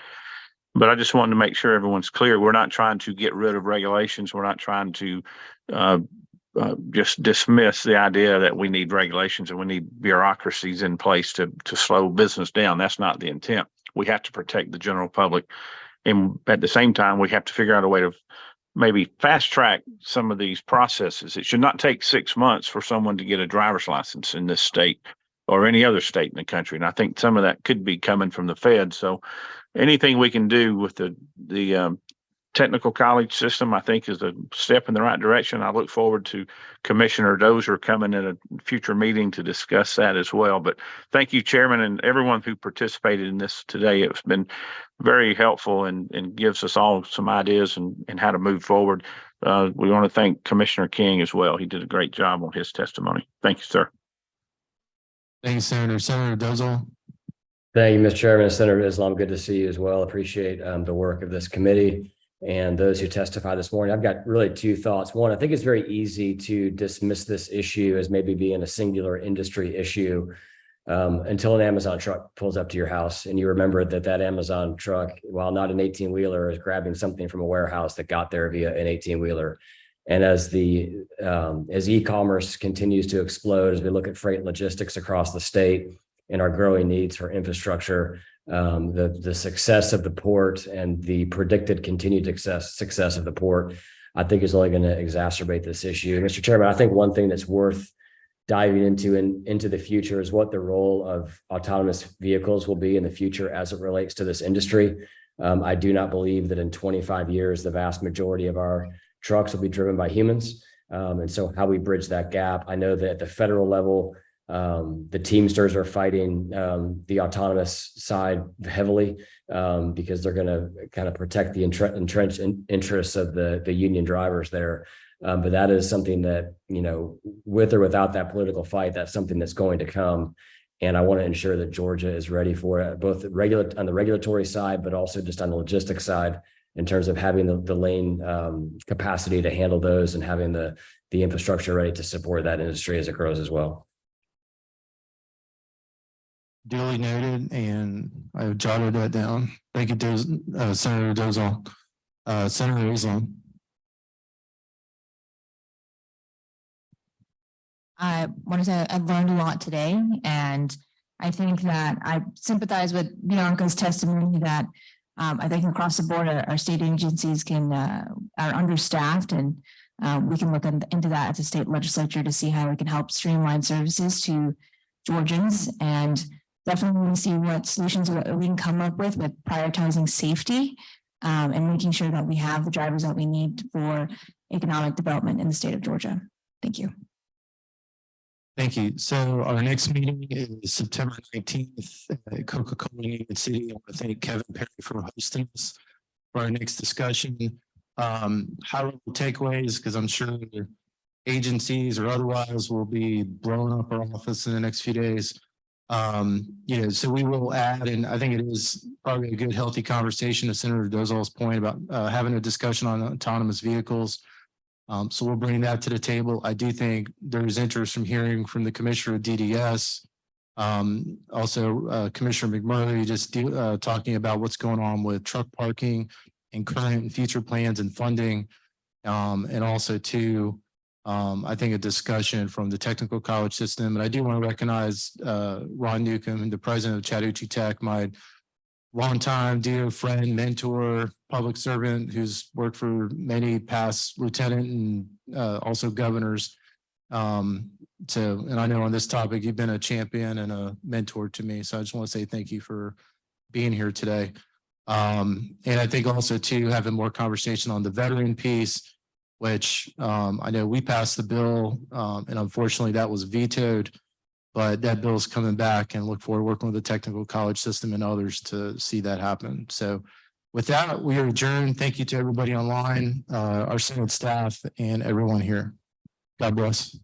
But I just wanted to make sure everyone's clear. We're not trying to get rid of regulations. We're not trying to just dismiss the idea that we need regulations and we need bureaucracies in place to slow business down. That's not the intent. We have to protect the general public. And at the same time, we have to figure out a way to maybe fast track some of these processes. It should not take 6 months for someone to get a driver's license in this state or any other state in the country. And I think some of that could be coming from the Fed. So anything we can do with the technical college system, I think, is a step in the right direction. I look forward to Commissioner Dozier coming in a future meeting to discuss that as well. But thank you, Chairman, and everyone who participated in this today. It's been very helpful and gives us all some ideas and how to move forward. We want to thank Commissioner King as well. He did a great job on his testimony. Thank you, sir. Thank you, Senator. Senator Dozal. Thank you, Mr. Chairman. Senator Islam, good to see you as well. Appreciate the work of this committee and those who testified this morning. I've got really two thoughts. One, I think it's very easy to dismiss this issue as maybe being a singular industry issue until an Amazon truck pulls up to your house and you remember that Amazon truck, while not an 18-wheeler, is grabbing something from a warehouse that got there via an 18-wheeler. And as e-commerce continues to explode, as we look at freight logistics across the state and our growing needs for infrastructure, the success of the port and the predicted continued success of the port, I think is only going to exacerbate this issue. Mr. Chairman, I think one thing that's worth diving into the future is what the role of autonomous vehicles will be in the future as it relates to this industry. I do not believe that in 25 years, the vast majority of our trucks will be driven by humans. And so how we bridge that gap, I know that at the federal level, the Teamsters are fighting the autonomous side heavily because they're going to kind of protect the entrenched interests of the union drivers there. But that is something that, you know, with or without that political fight, that's something that's going to come. And I want to ensure that Georgia is ready for it, both on the regulatory side, but also just on the logistics side in terms of having the lane capacity to handle those and having the infrastructure ready to support that industry as it grows as well. Duly noted, and I jotted that down. Thank you, Senator Dozal. Senator Islam. I want to say I've learned a lot today, and I think that I sympathize with Bianca's testimony that I think across the board, our state agencies are understaffed, and we can look into that at the state legislature to see how we can help streamline services to Georgians, and definitely want to see what solutions we can come up with prioritizing safety and making sure that we have the drivers that we need for economic development in the state of Georgia. Thank you. Thank you. So our next meeting is September 19th at Coca-Cola Union City. I want to thank Kevin Perry for hosting us for our next discussion. High-level takeaways, because I'm sure the agencies or otherwise will be blowing up our office in the next few days. So we will add, and I think it is probably a good, healthy conversation to Senator Dozal's point about having a discussion on autonomous vehicles. So we'll bring that to the table. I do think there's interest from hearing from the Commissioner of DDS. Also, Commissioner McMurray just talking about what's going on with truck parking and current and future plans and funding. And also too, I think a discussion from the technical college system. And I do want to recognize Ron Newcomb, the president of Chattahoochee Tech, my longtime dear friend, mentor, public servant who's worked for many past lieutenant and also governors. And I know on this topic, you've been a champion and a mentor to me. So I just want to say thank you for being here today. And I think also too, having more conversation on the veteran piece, which I know we passed the bill and unfortunately that was vetoed. But that bill is coming back, and look forward to working with the technical college system and others to see that happen. So with that, we are adjourned. Thank you to everybody online, our Senate staff, and everyone here. God bless.